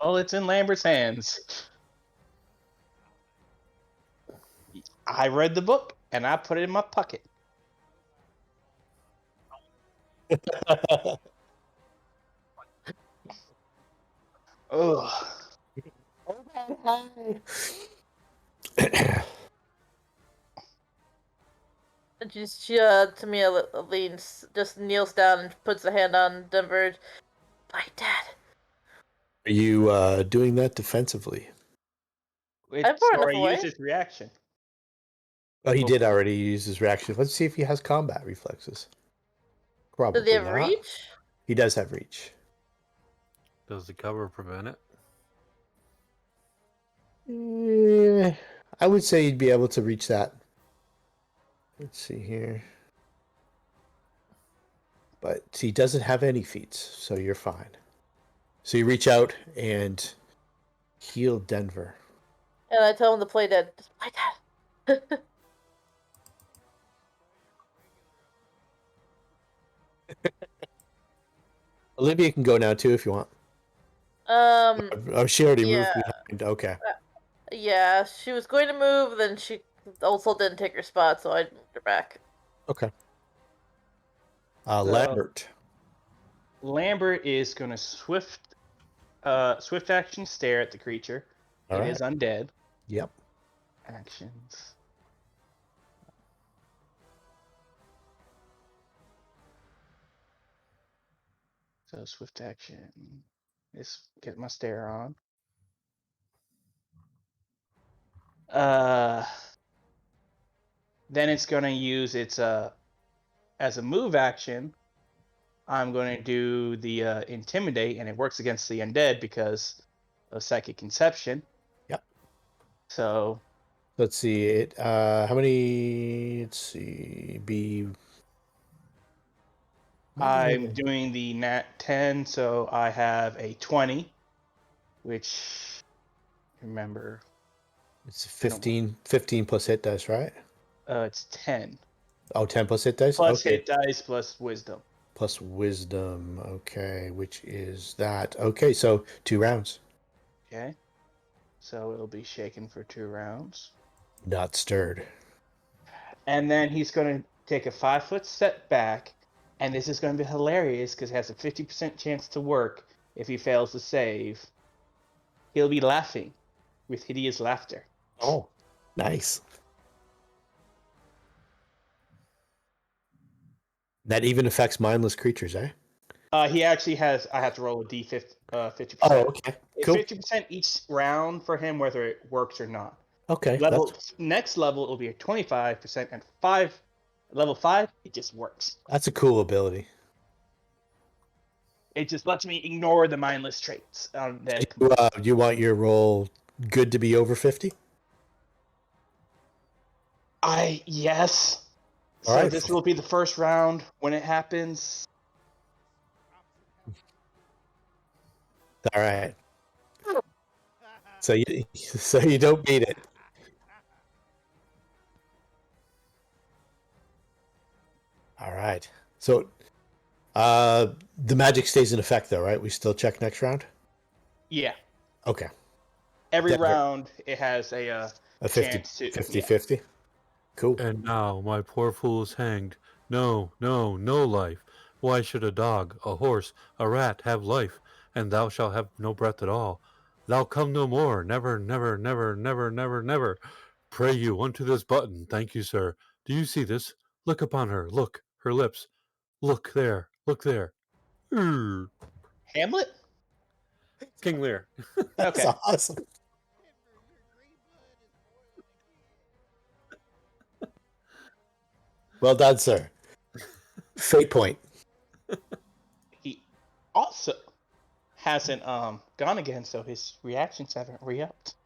Well, it's in Lambert's hands. I read the book and I put it in my pocket. Ugh. And Tamia leans, just kneels down and puts a hand on Denver. Bye, Dad. Are you doing that defensively? I'm far enough Or away. use its reaction. Oh, he did already use his reaction. Let's see if he has combat reflexes. Probably Does he have not. reach? He does have reach. Does the cover prevent it? I would say you'd be able to reach that. Let's see here. But he doesn't have any feats, so you're fine. So you reach out and heal Denver. And I tell him to play dead. Just play Dad. Olivia can go now too if you want. Oh, she already moved behind. Okay. Yeah, she was going to move, then she also didn't take her spot, so I moved her back. Okay. Lambert. Lambert is going to swift action stare at the creature. All right. Is undead. Yep. Actions. So swift action. Just get my stare on. Then it's going to use its as a move action. I'm going to do the Intimidate, and it works against the undead because of Psychic Conception. Yep. So let's see it. How many? Let's see. I'm doing the nat 10, so I have a 20, which remember it's 15 plus hit dice, right? It's 10. Oh, 10 plus hit dice? Plus okay. hit dice plus wisdom. Plus wisdom. Okay, which is that. Okay, so 2 rounds. Okay. So it'll be shaken for 2 rounds. Not stirred. And then he's going to take a 5-foot step back, and this is going to be hilarious because it has a 50% chance to work if he fails to save. He'll be laughing with hideous laughter. Oh, nice. That even affects mindless creatures, eh? He actually has. I have to roll a d50. 50%. Oh, okay. It's Cool. 50% each round for him, whether it works or not. Okay. Next level, it will be a 25%, and level 5, it just works. That's a cool ability. It just lets me ignore the mindless traits. You want your roll good to be over 50? Yes. All So right. this will be the first round when it happens. All right. So you don't beat it. All right. So the magic stays in effect though, right? We still check next round? Yeah. Okay. Every Dagger. round it has a 50 chance to 50. Cool. And now my poor fool is hanged. No, no, no life. Why should a dog, a horse, a rat have life, and thou shalt have no breath at all? Thou come no more, never, never, never, never, never, never. Pray you unto this button. Thank you, sir. Do you see this? Look upon her. Look, her lips. Look there. Look there. Urgh. Hamlet? King Lear. That's Okay. awesome. Well done, sir. Fate point. He also hasn't gone again, so his reactions haven't re-upped.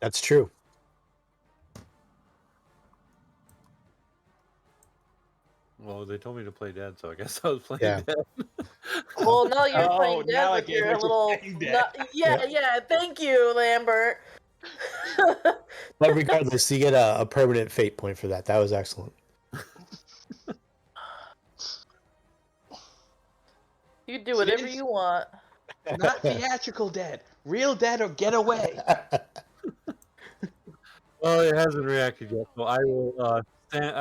That's true. Well, they told me to play dead, so I guess I was playing Yeah. dead. Well, now you're Oh, playing now dead I with get your what you're little. saying, Dad. Yeah. Thank you, Lambert. But regardless, you get a permanent fate point for that. That was excellent. You can do whatever you want. Not theatrical dead. Real dead or get away. Well, it hasn't reacted yet, so I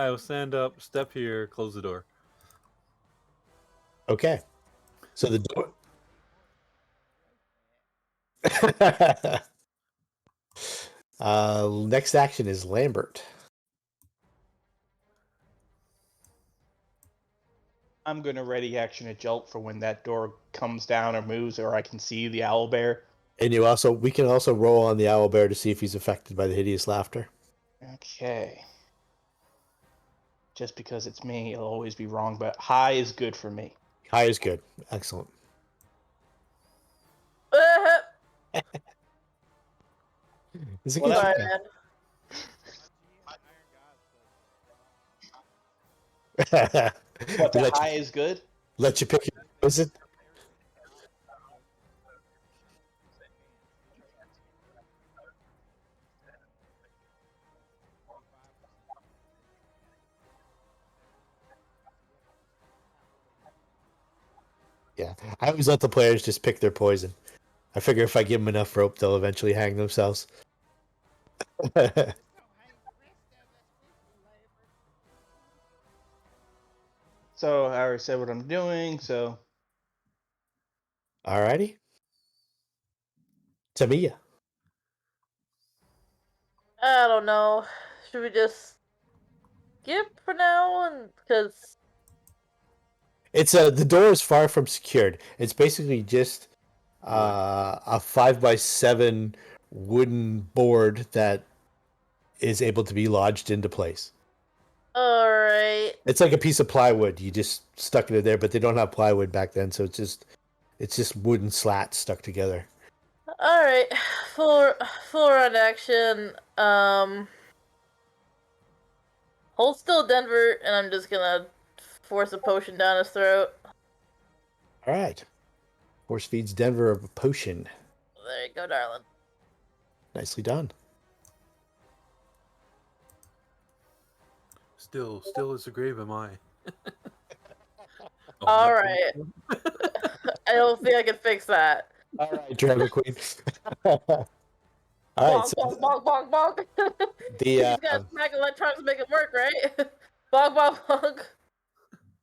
will stand up, step here, close the door. Okay. So the door. Next action is Lambert. I'm gonna ready action a jolt for when that door comes down or moves, or I can see the owlbear. And we can also roll on the owlbear to see if he's affected by the hideous laughter. Okay. Just because it's me, it'll always be wrong, but high is good for me. High is good. Excellent. It's a good Sorry, try. man. But the high is good? Let you pick your poison. Yeah, I always let the players just pick their poison. I figure if I give them enough rope, they'll eventually hang themselves. So I already said what I'm doing, so Alrighty. Tamiya. I don't know. Should we just skip for now? And because It's the door is far from secured. It's basically just a 5x7 wooden board that is able to be lodged into place. all right, It's like a piece of plywood. You just stuck it in there, but they don't have plywood back then, so it's just wooden slats stuck together. all right. Full run action. Hold still, Denver, and I'm just gonna force a potion down his throat. All right. Force feeds Denver a potion. There you go, darling. Nicely done. Still as the grave am I. All right. I don't think I can fix that. All right, Drama Queen. All right. Bonk, So bonk, bonk, bonk, bonk. the You just gotta smack electronics to make it work, right? Bonk, bonk, bonk.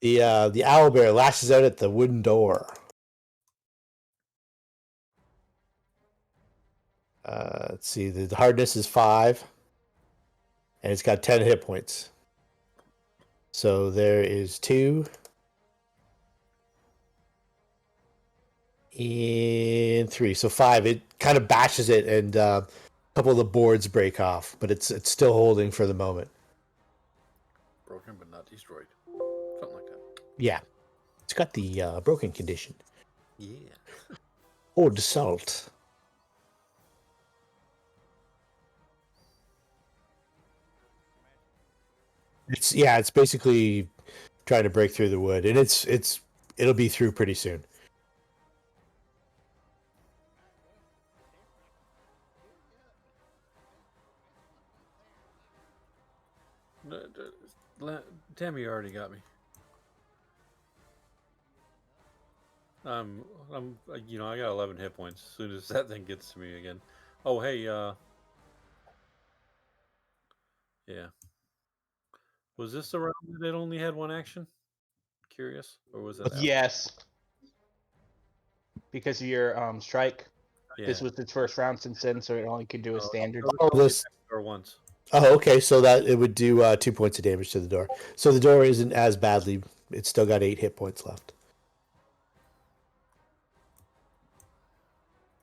the owlbear lashes out at the wooden door. Let's see. The hardness is 5, and it's got 10 hit points. So there is 2 and 3. So 5. It kind of bashes it, and a couple of the boards break off, but it's still holding for the moment. Broken but not destroyed. Something like that. Yeah, it's got the broken condition. Yeah. Or the salt. It's basically trying to break through the wood, and it'll be through pretty soon. Tammy already got me. I'm, I got 11 hit points as soon as that thing gets to me again. Oh, hey, yeah. Was this the round that it only had 1 action? Curious, or was it? Yes. Because of your strike. Yeah. This was its first round since then, so it only could do a standard. This. Or once. Oh, okay. So that it would do 2 points of damage to the door. So the door isn't as badly. It's still got 8 hit points left.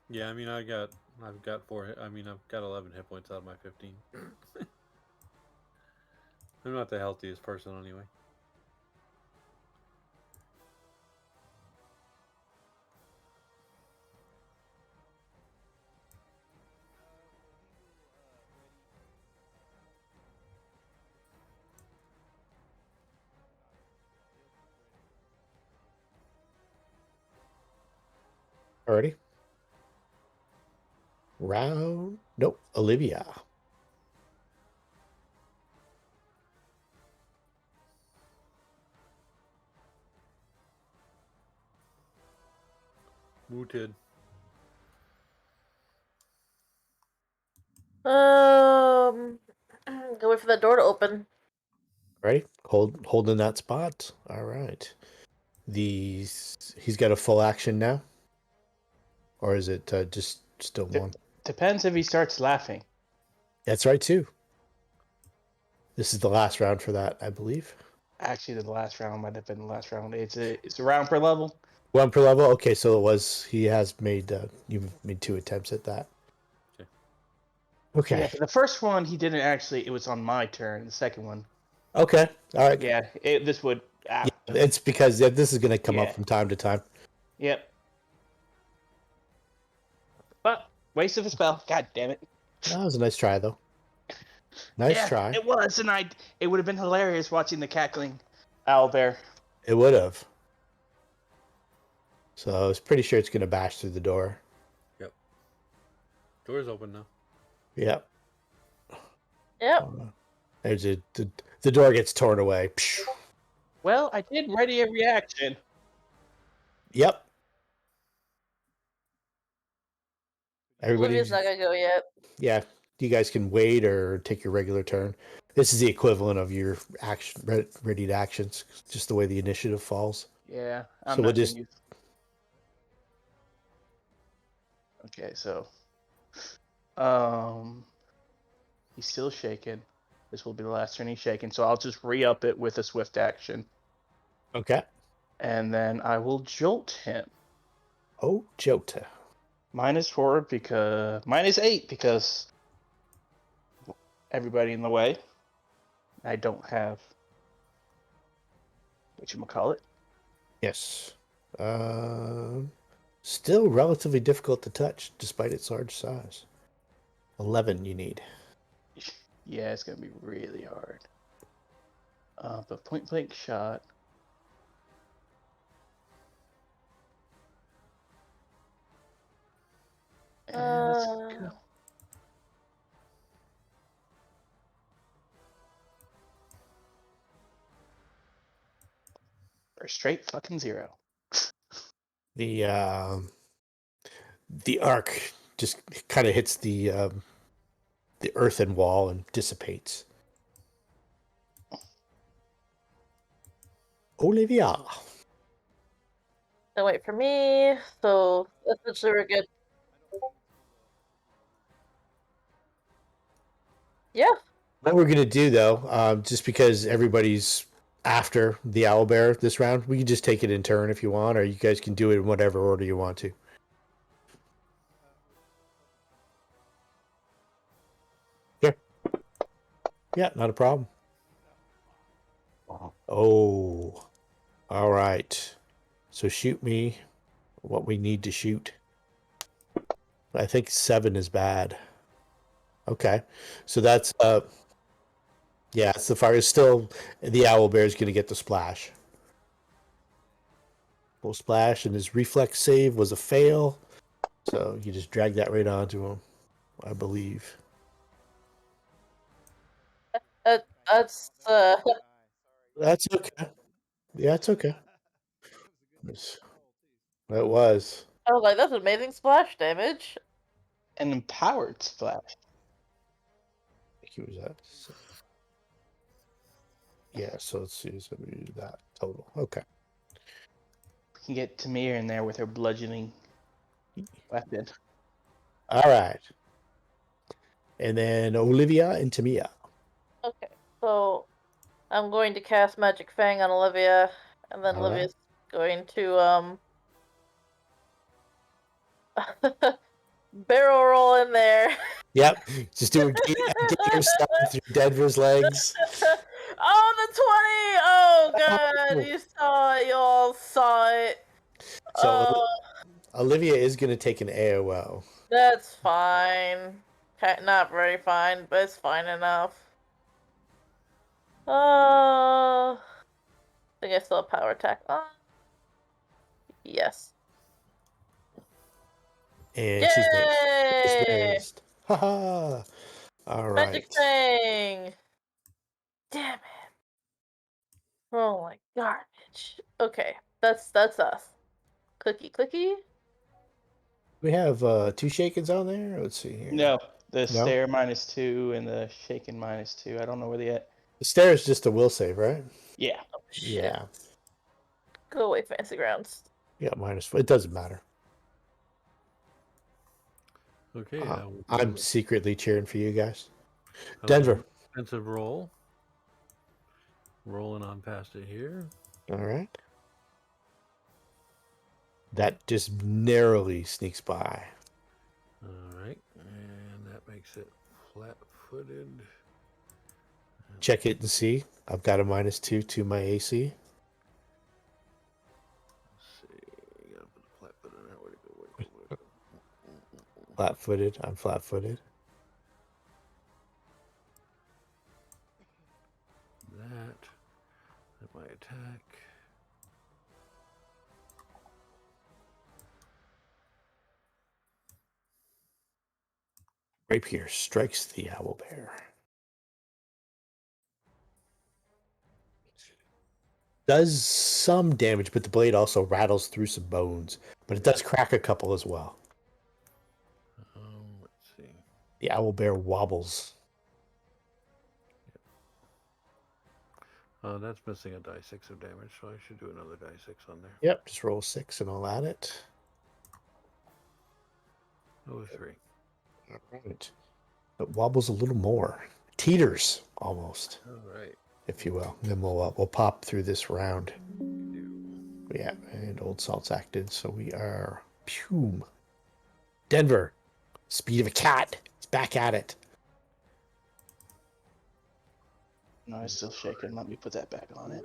Yeah, I mean, I've got 4. I've got 11 hit points out of my 15. I'm not the healthiest person anyway. Already. Round. Nope. Olivia. Mooted. Go wait for the door to open. Ready? Holding that spot. All right. He's got a full action now, or is it just still 1? Depends if he starts laughing. That's right too. This is the last round for that, I believe. Actually, the last round might have been the last round. It's a round per level. 1 per level. Okay, so it was. He has made. You've made 2 attempts at that. Okay. Yeah, the first one he didn't actually. It was on my turn. The second one. Okay. All right. Yeah, this would. Yeah, it's because this is going to come up Yeah. from time to time. Yep. But waste of a spell. God damn it. That was a nice try, though. Nice try. It was, and it would have been hilarious watching the cackling owlbear. It would have. So I was pretty sure it's going to bash through the door. Yep. Door's open now. Yep. Yep. There's the door gets torn away. Well, I did ready a reaction. Yep. Olivia's not gonna go yet. Yeah, you guys can wait or take your regular turn. This is the equivalent of your action ready to actions, just the way the initiative falls. Yeah, So we'll just. Okay, so he's still shaking. This will be the last turn he's shaking, so I'll just re-up it with a swift action. Okay. And then I will jolt him. Oh, Jota. -4 because -8 because everybody in the way. I don't have whatchamacallit. Yes. Still relatively difficult to touch despite its large size. 11 you need. Yeah, it's gonna be really hard. But point blank shot. And let's go. For a straight fucking 0. The arc just kind of hits the the earthen wall and dissipates. Olivia. Don't wait for me. So essentially, we're good. Yeah. What we're gonna do though, just because everybody's after the owlbear this round, we can just take it in turn if you want, or you guys can do it in whatever order you want to. Yeah. Yeah, not a problem. Oh. All right. So shoot me what we need to shoot. I think 7 is bad. Okay. So that's yeah, it's the fire is still the owlbear is gonna get the splash. Full splash, and his reflex save was a fail. So you just drag that right onto him, I believe. That's That's okay. Yeah, it's okay. It was. I was like, that's amazing splash damage. An empowered splash. I think he was at. Yeah, so let's see. So we do that total. Okay. We can get Tamir in there with her bludgeoning weapon. All right. And then Olivia and Tamia. Okay, so I'm going to cast Magic Fang on Olivia, and then All right. Olivia's going to barrel roll in there. Yep. Just do a gator style through Denver's legs. Oh, the 20! Oh god, you saw it. You all saw it. So Oh, Olivia is going to take an AOL. that's fine. Not very fine, but it's fine enough. I think I still have power attack on. Yes. And she's missed. She's Yay! missed. Haha. All Magic right. Fang! Damn it. Oh my garbage. Okay, that's us. Clicky. We have 2 shakens on there. Let's see here. No, the No? stare -2 and the shaken -2. I don't know where they at. The stare is just a will save, right? Yeah. Oh, shit. Yeah. Go away, Fancy Grounds. Yeah, -4. It doesn't matter. Okay, I'm secretly cheering for you guys. I'll do Denver. an Offensive roll. Rolling on past it here. All right. That just narrowly sneaks by. All right, and that makes it flat-footed. Check it and see. I've got a -2 to my AC. Let's see. You gotta put the flat-footed in there. Where'd it go? Flat-footed. I'm flat-footed. That my attack. Rapier strikes the owlbear. Does some damage, but the blade also rattles through some bones. But it does crack a couple as well. Let's see. The owlbear wobbles. That's missing a die 6 of damage, so I should do another die 6 on there. Yep, just roll 6 and I'll add it. Oh, 3. All right. It wobbles a little more. Teeters, almost. All right. If you will. Then we'll pop through this round. Yeah, and Old Salt's acted, so we are Pume. Denver. Speed of a cat. It's back at it. No, it's still shaking. Let me put that back on it.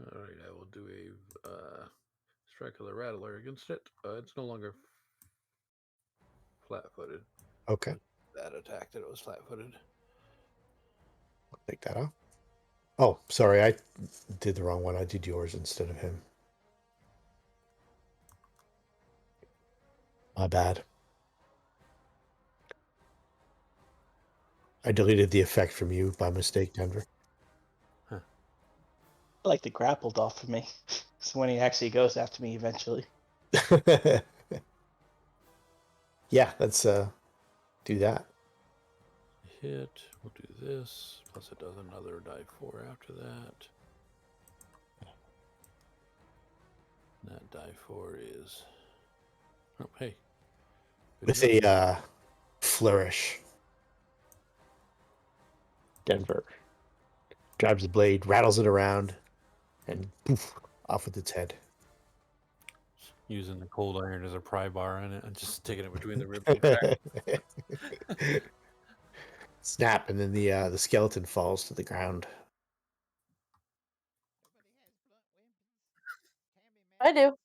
All right, I will do a strike of the rattler against it. It's no longer flat-footed. Okay. That attack that it was flat-footed. I'll take that off. Oh, sorry, I did the wrong one. I did yours instead of him. My bad. I deleted the effect from you by mistake, Denver. I like the grappled off of me. So when he actually goes after me eventually. Yeah, let's do that. Hit. We'll do this. Plus it does another die 4 after that. That die 4 is. Oh, hey. Good With enough. a flourish. Denver grabs the blade, rattles it around, and poof, off with its head. Using the cold iron as a pry bar in it and just sticking it between the ribcage. Snap, and then the skeleton falls to the ground. I do.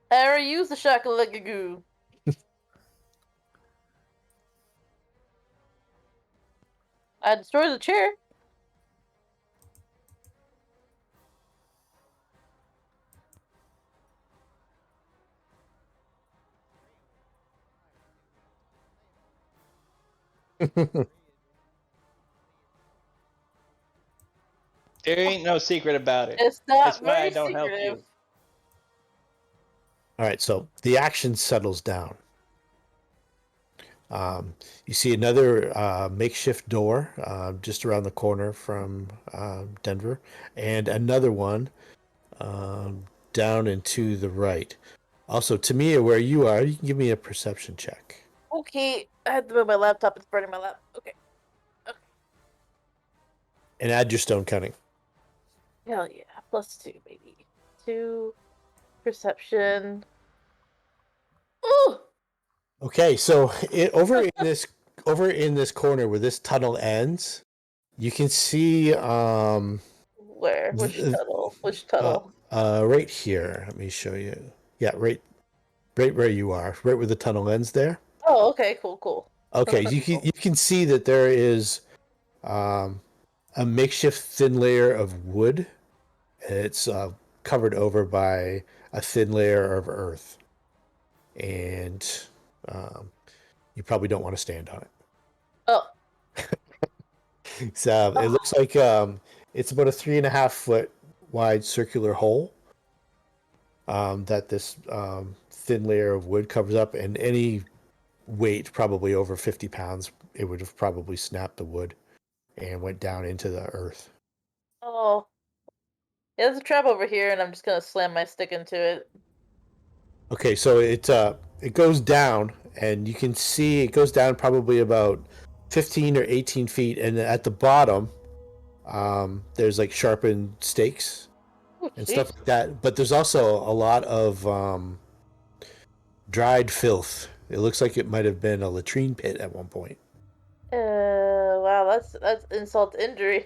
I already used the shakalaka. I destroyed the chair. There ain't no secret about it. It's not That's why very I don't help secretive. you. All right, so the action settles down. You see another makeshift door just around the corner from Denver, and another one down and to the right. Also, Tamia, where you are, you can give me a perception check. Okay, I had to move my laptop. It's burning my lap. Okay. And add your stone cutting. Hell yeah. +2, baby. 2 perception. Ooh! Okay, so over in this corner where this tunnel ends, you can see Where? Which tunnel? Which tunnel? right here. Let me show you. Yeah, right where you are, right where the tunnel ends there. Oh, okay, cool. Okay, you can see that there is a makeshift thin layer of wood. It's covered over by a thin layer of earth, and you probably don't want to stand on it. Oh, So it looks like it's about a 3.5 foot wide circular hole that this thin layer of wood covers up, and any weight, probably over 50 pounds, it would have probably snapped the wood and went down into the earth. oh. Yeah, there's a trap over here, and I'm just gonna slam my stick into it. Okay, so it goes down, and you can see it goes down probably about 15 or 18 feet, and at the bottom, there's like sharpened stakes Oh, and jeez. stuff like that. But there's also a lot of dried filth. It looks like it might have been a latrine pit at one point. Wow, that's insult to injury.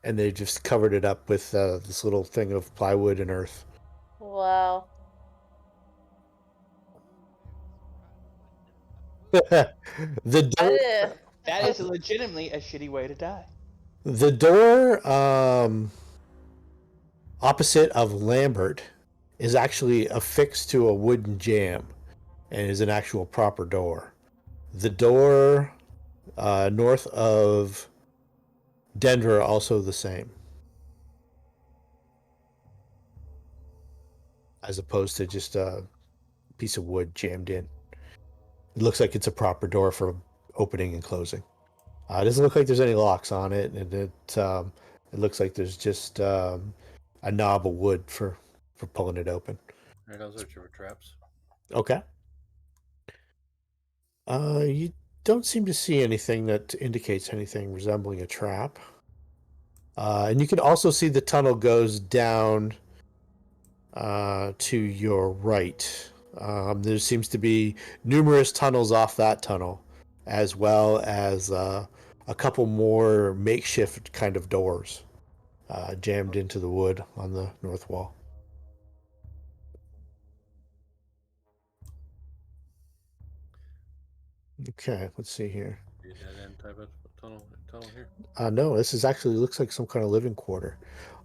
And they just covered it up with this little thing of plywood and earth. Wow. The door, That is legitimately a shitty way to die. the door opposite of Lambert is actually affixed to a wooden jamb and is an actual proper door. The door north of Denver also the same, as opposed to just a piece of wood jammed in. It looks like it's a proper door for opening and closing. It doesn't look like there's any locks on it, and it looks like there's just a knob of wood for pulling it open. Alright, I'll search for traps. Okay. You don't seem to see anything that indicates anything resembling a trap. And you can also see the tunnel goes down to your right. There seems to be numerous tunnels off that tunnel, as well as a couple more makeshift kind of doors jammed into the wood on the north wall. Okay, let's see here. Be a dead end type of tunnel. tunnel here? No, this is actually looks like some kind of living quarter.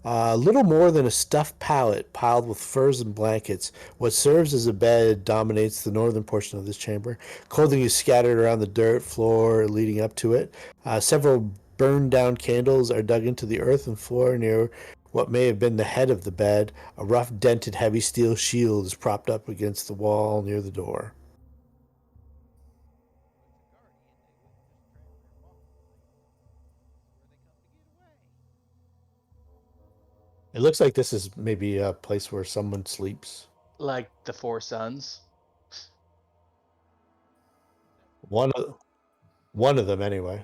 Little more than a stuffed pallet piled with furs and blankets. What serves as a bed dominates the northern portion of this chamber. Clothing is scattered around the dirt floor leading up to it. Several burned down candles are dug into the earthen floor near what may have been the head of the bed. A rough, dented, heavy steel shield is propped up against the wall near the door. It looks like this is maybe a place where someone sleeps. Like the Four Sons. One of them, anyway.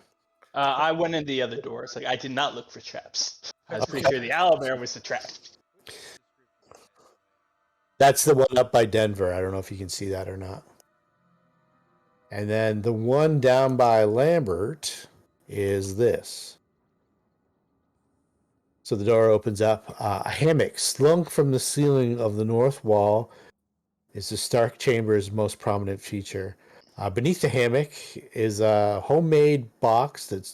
I went in the other doors. Like I did not look for traps. I was pretty sure the owlbear was the trap. That's the one up by Denver. I don't know if you can see that or not. And then the one down by Lambert is this. So the door opens up. A hammock slung from the ceiling of the north wall is the Stark Chamber's most prominent feature. Beneath the hammock is a homemade box that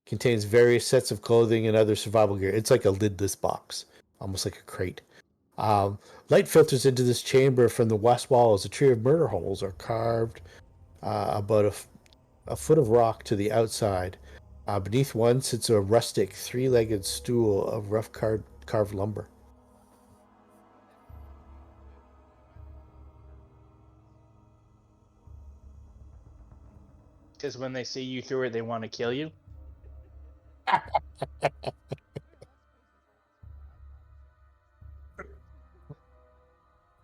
contains various sets of clothing and other survival gear. It's like a lidless box, almost like a crate. Light filters into this chamber from the west wall as a tree of murder holes are carved about a foot of rock to the outside. Beneath one sits a rustic three-legged stool of rough carved lumber. Because when they see you through it, they want to kill you.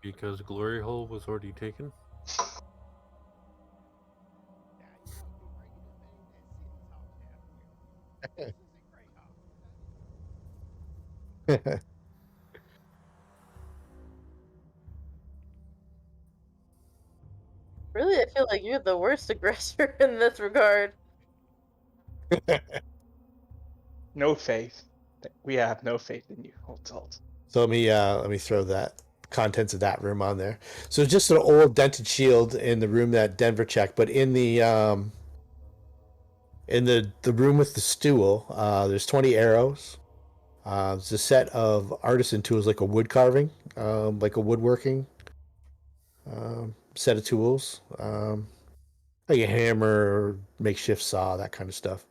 Because Glory Hole was already taken? Really, I feel like you're the worst aggressor in this regard. No faith. We have no faith in you, Holt. So let me throw that contents of that room on there. So just an old dented shield in the room that Denver checked, but in the room with the stool, there's 20 arrows. There's a set of artisan tools like a wood carving, like a woodworking set of tools, like a hammer, makeshift saw, that kind of stuff.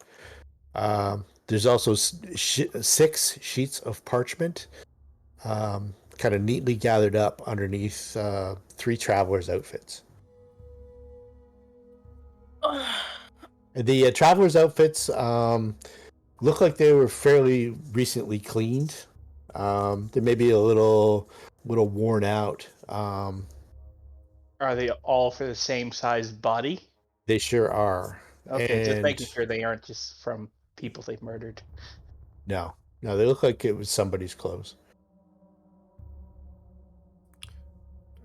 There's also 6 sheets of parchment, kind of neatly gathered up underneath 3 travelers' outfits. The travelers' outfits look like they were fairly recently cleaned. They may be a little worn out. Are they all for the same size body? They sure are. Okay, just making sure they aren't just from people they've murdered. No, they look like it was somebody's clothes.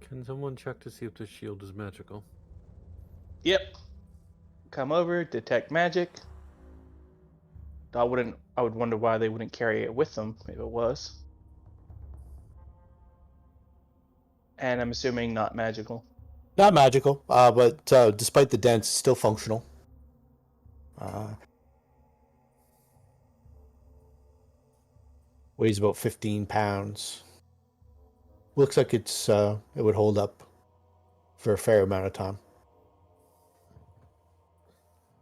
Can someone check to see if the shield is magical? Yep. Come over, detect magic. I would wonder why they wouldn't carry it with them if it was. And I'm assuming not magical. Not magical, but despite the dents, still functional. Weighs about 15 pounds. Looks like it would hold up for a fair amount of time.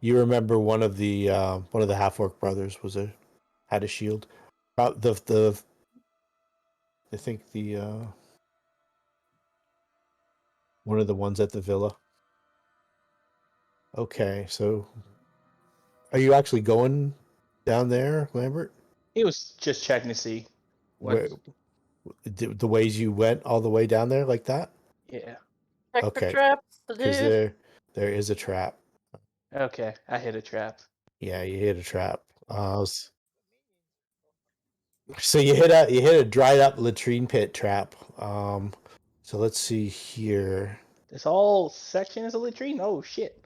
You remember one of the half-orc brothers had a shield. I think the one of the ones at the villa. Okay, so are you actually going down there, Lambert? He was just checking to see what. The ways you went all the way down there like that? Yeah. Check for traps, Because dude. there is a trap. Okay, I hit a trap. Yeah, you hit a trap. So you hit a dried up latrine pit trap. So let's see here. This whole section is a latrine? Oh shit.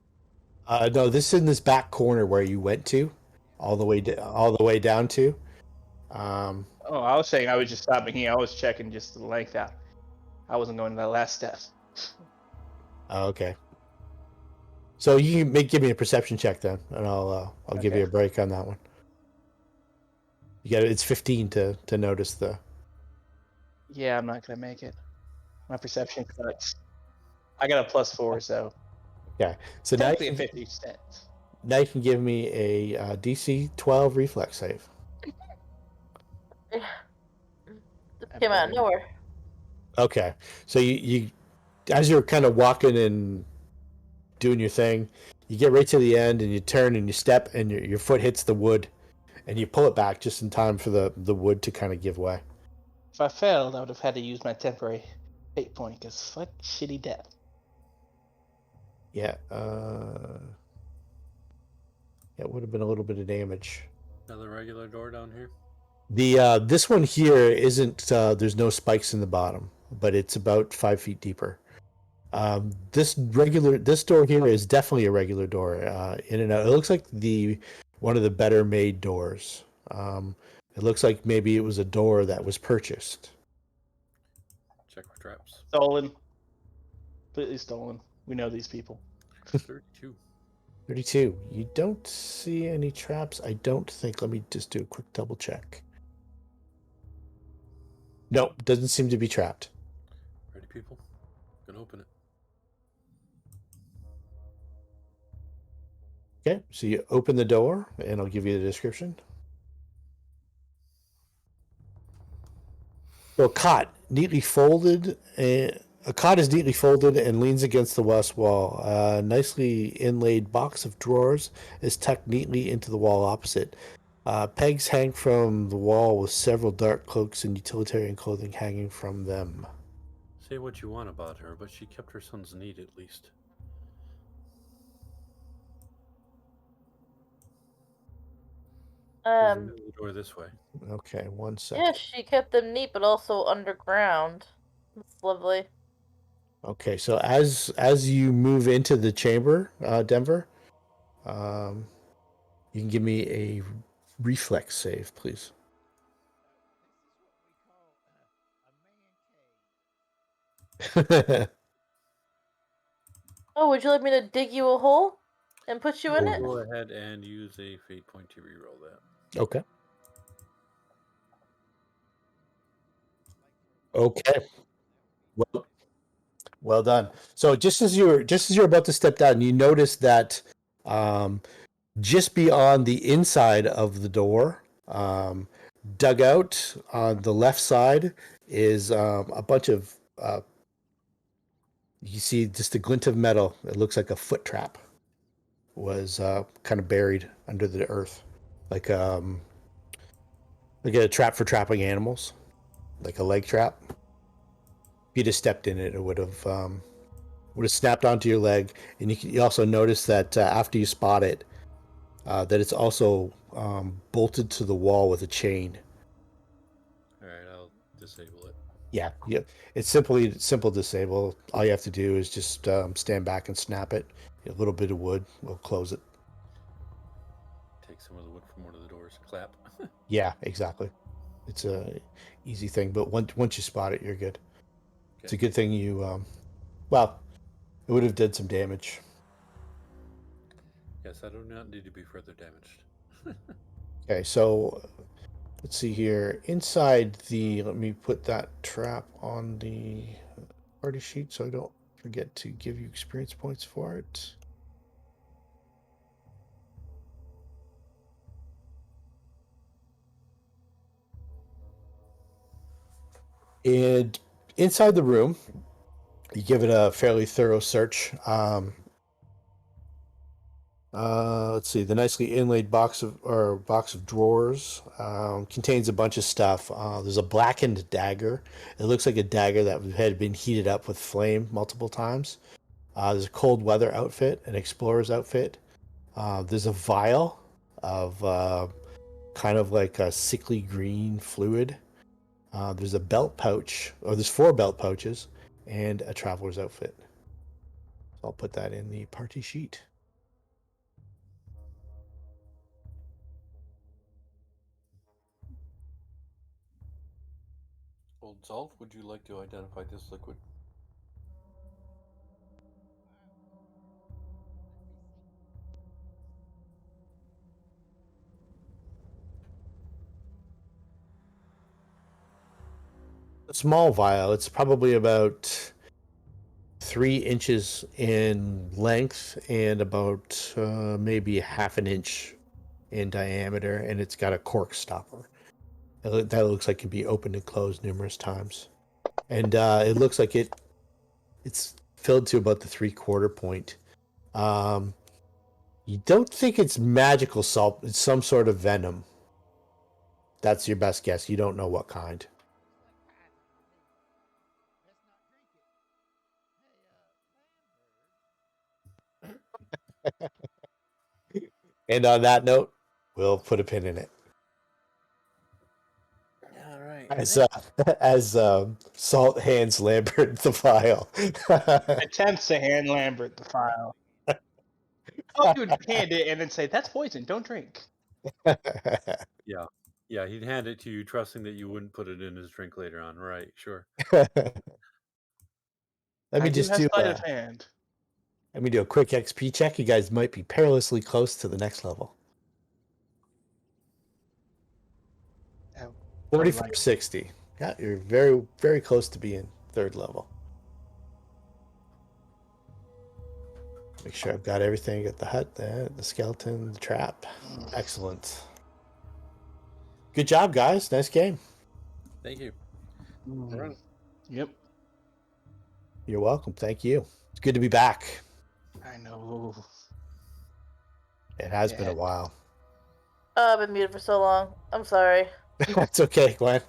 No, this is in this back corner where you went to, all the way down to. Oh, I was saying I was just stopping here. I was checking just the length out. I wasn't going to that last step. Oh, okay. So you can give me a perception check then, and I'll give Okay. you a break on that one. You got it's 15 to notice the. Yeah, I'm not gonna make it. My perception cuts. I got a +4, so Okay, so now technically a 50%. now you can give me a DC 12 reflex save. Just I came out of better. nowhere. Okay, so you as you're kind of walking and doing your thing, you get right to the end and you turn and you step and your foot hits the wood, and you pull it back just in time for the wood to kind of give way. If I failed, I would have had to use my temporary fate point because fuck shitty death. Yeah, it would have been a little bit of damage. Another regular door down here. The this one here isn't. There's no spikes in the bottom, but it's about 5 feet deeper. This door here is definitely a regular door. In and out. It looks like one of the better made doors. It looks like maybe it was a door that was purchased. Check for traps. Stolen. Completely stolen. We know these people. 32. 32. You don't see any traps. I don't think. Let me just do a quick double check. Nope, doesn't seem to be trapped. Ready, people? Gonna open it. Okay, so you open the door, and I'll give you the description. So a cot is neatly folded and leans against the west wall. A nicely inlaid box of drawers is tucked neatly into the wall opposite. Pegs hang from the wall with several dark cloaks and utilitarian clothing hanging from them. Say what you want about her, but she kept her sons neat at least. There's another door this way. Okay, 1 second. Yeah, she kept them neat, but also underground. That's lovely. Okay, so as you move into the chamber, Denver, you can give me a reflex save, please. Oh, would you like me to dig you a hole and put you in it? Go ahead and use a fate point to reroll that. Okay. Okay. Well done. So just as you're about to step down, you notice that just beyond the inside of the door, dug out on the left side is a bunch of you see just a glint of metal. It looks like a foot trap was kind of buried under the earth, like a trap for trapping animals, like a leg trap. If you just stepped in it, it would have snapped onto your leg. And you also notice that after you spot it, that it's also bolted to the wall with a chain. All right, I'll disable it. Yeah. It's simple disable. All you have to do is just stand back and snap it. A little bit of wood will close it. Take some of the wood from one of the doors. Clap. Yeah, exactly. It's a easy thing, but once you spot it, you're good. Okay. It's a good thing you. Well, it would have did some damage. Yes, I do not need to be further damaged. Okay, so let's see here. Inside let me put that trap on the party sheet so I don't forget to give you experience points for it. And inside the room, you give it a fairly thorough search. Let's see. The nicely inlaid box of drawers contains a bunch of stuff. There's a blackened dagger. It looks like a dagger that had been heated up with flame multiple times. There's a cold weather outfit, an explorer's outfit. There's a vial of kind of like a sickly green fluid. There's a belt pouch, or there's 4 belt pouches, and a traveler's outfit. So I'll put that in the party sheet. Old Salt, would you like to identify this liquid? a small vial. It's probably about 3 inches in length and about maybe half an inch in diameter, and it's got a cork stopper. That looks like it can be opened and closed numerous times, and it looks like it's filled to about the 3/4 point. You don't think it's magical salt? It's some sort of venom. That's your best guess. You don't know what kind. And on that note, we'll put a pin in it. All right. As Salt hands Lambert the vial. Attempts to hand Lambert the file. Oh, he would hand it and then say, "That's poison. Don't drink." Yeah, he'd hand it to you, trusting that you wouldn't put it in his drink later on. Right, sure. Let I me do just have do sleight of hand. let me do a quick XP check. You guys might be perilously close to the next level. Oh, 4460. Yeah, you're very, very close to being 3rd level. Make sure I've got everything. Got the hut there, the skeleton, the trap. Excellent. Good job, guys. Nice game. Thank you. Yep. You're welcome. Thank you. It's good to be back. I know. It has been a Yeah. while. I've been muted for so long. I'm sorry. That's okay, Glenn.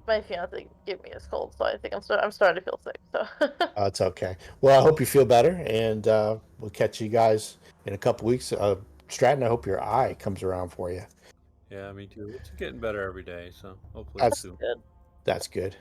My fiance gave me a cold, so I think I'm starting to feel sick. So. It's okay. Well, I hope you feel better, and we'll catch you guys in a couple weeks. Stratton, I hope your eye comes around for you. Yeah, me too. It's getting better every day, so hopefully That's soon. Good. That's good.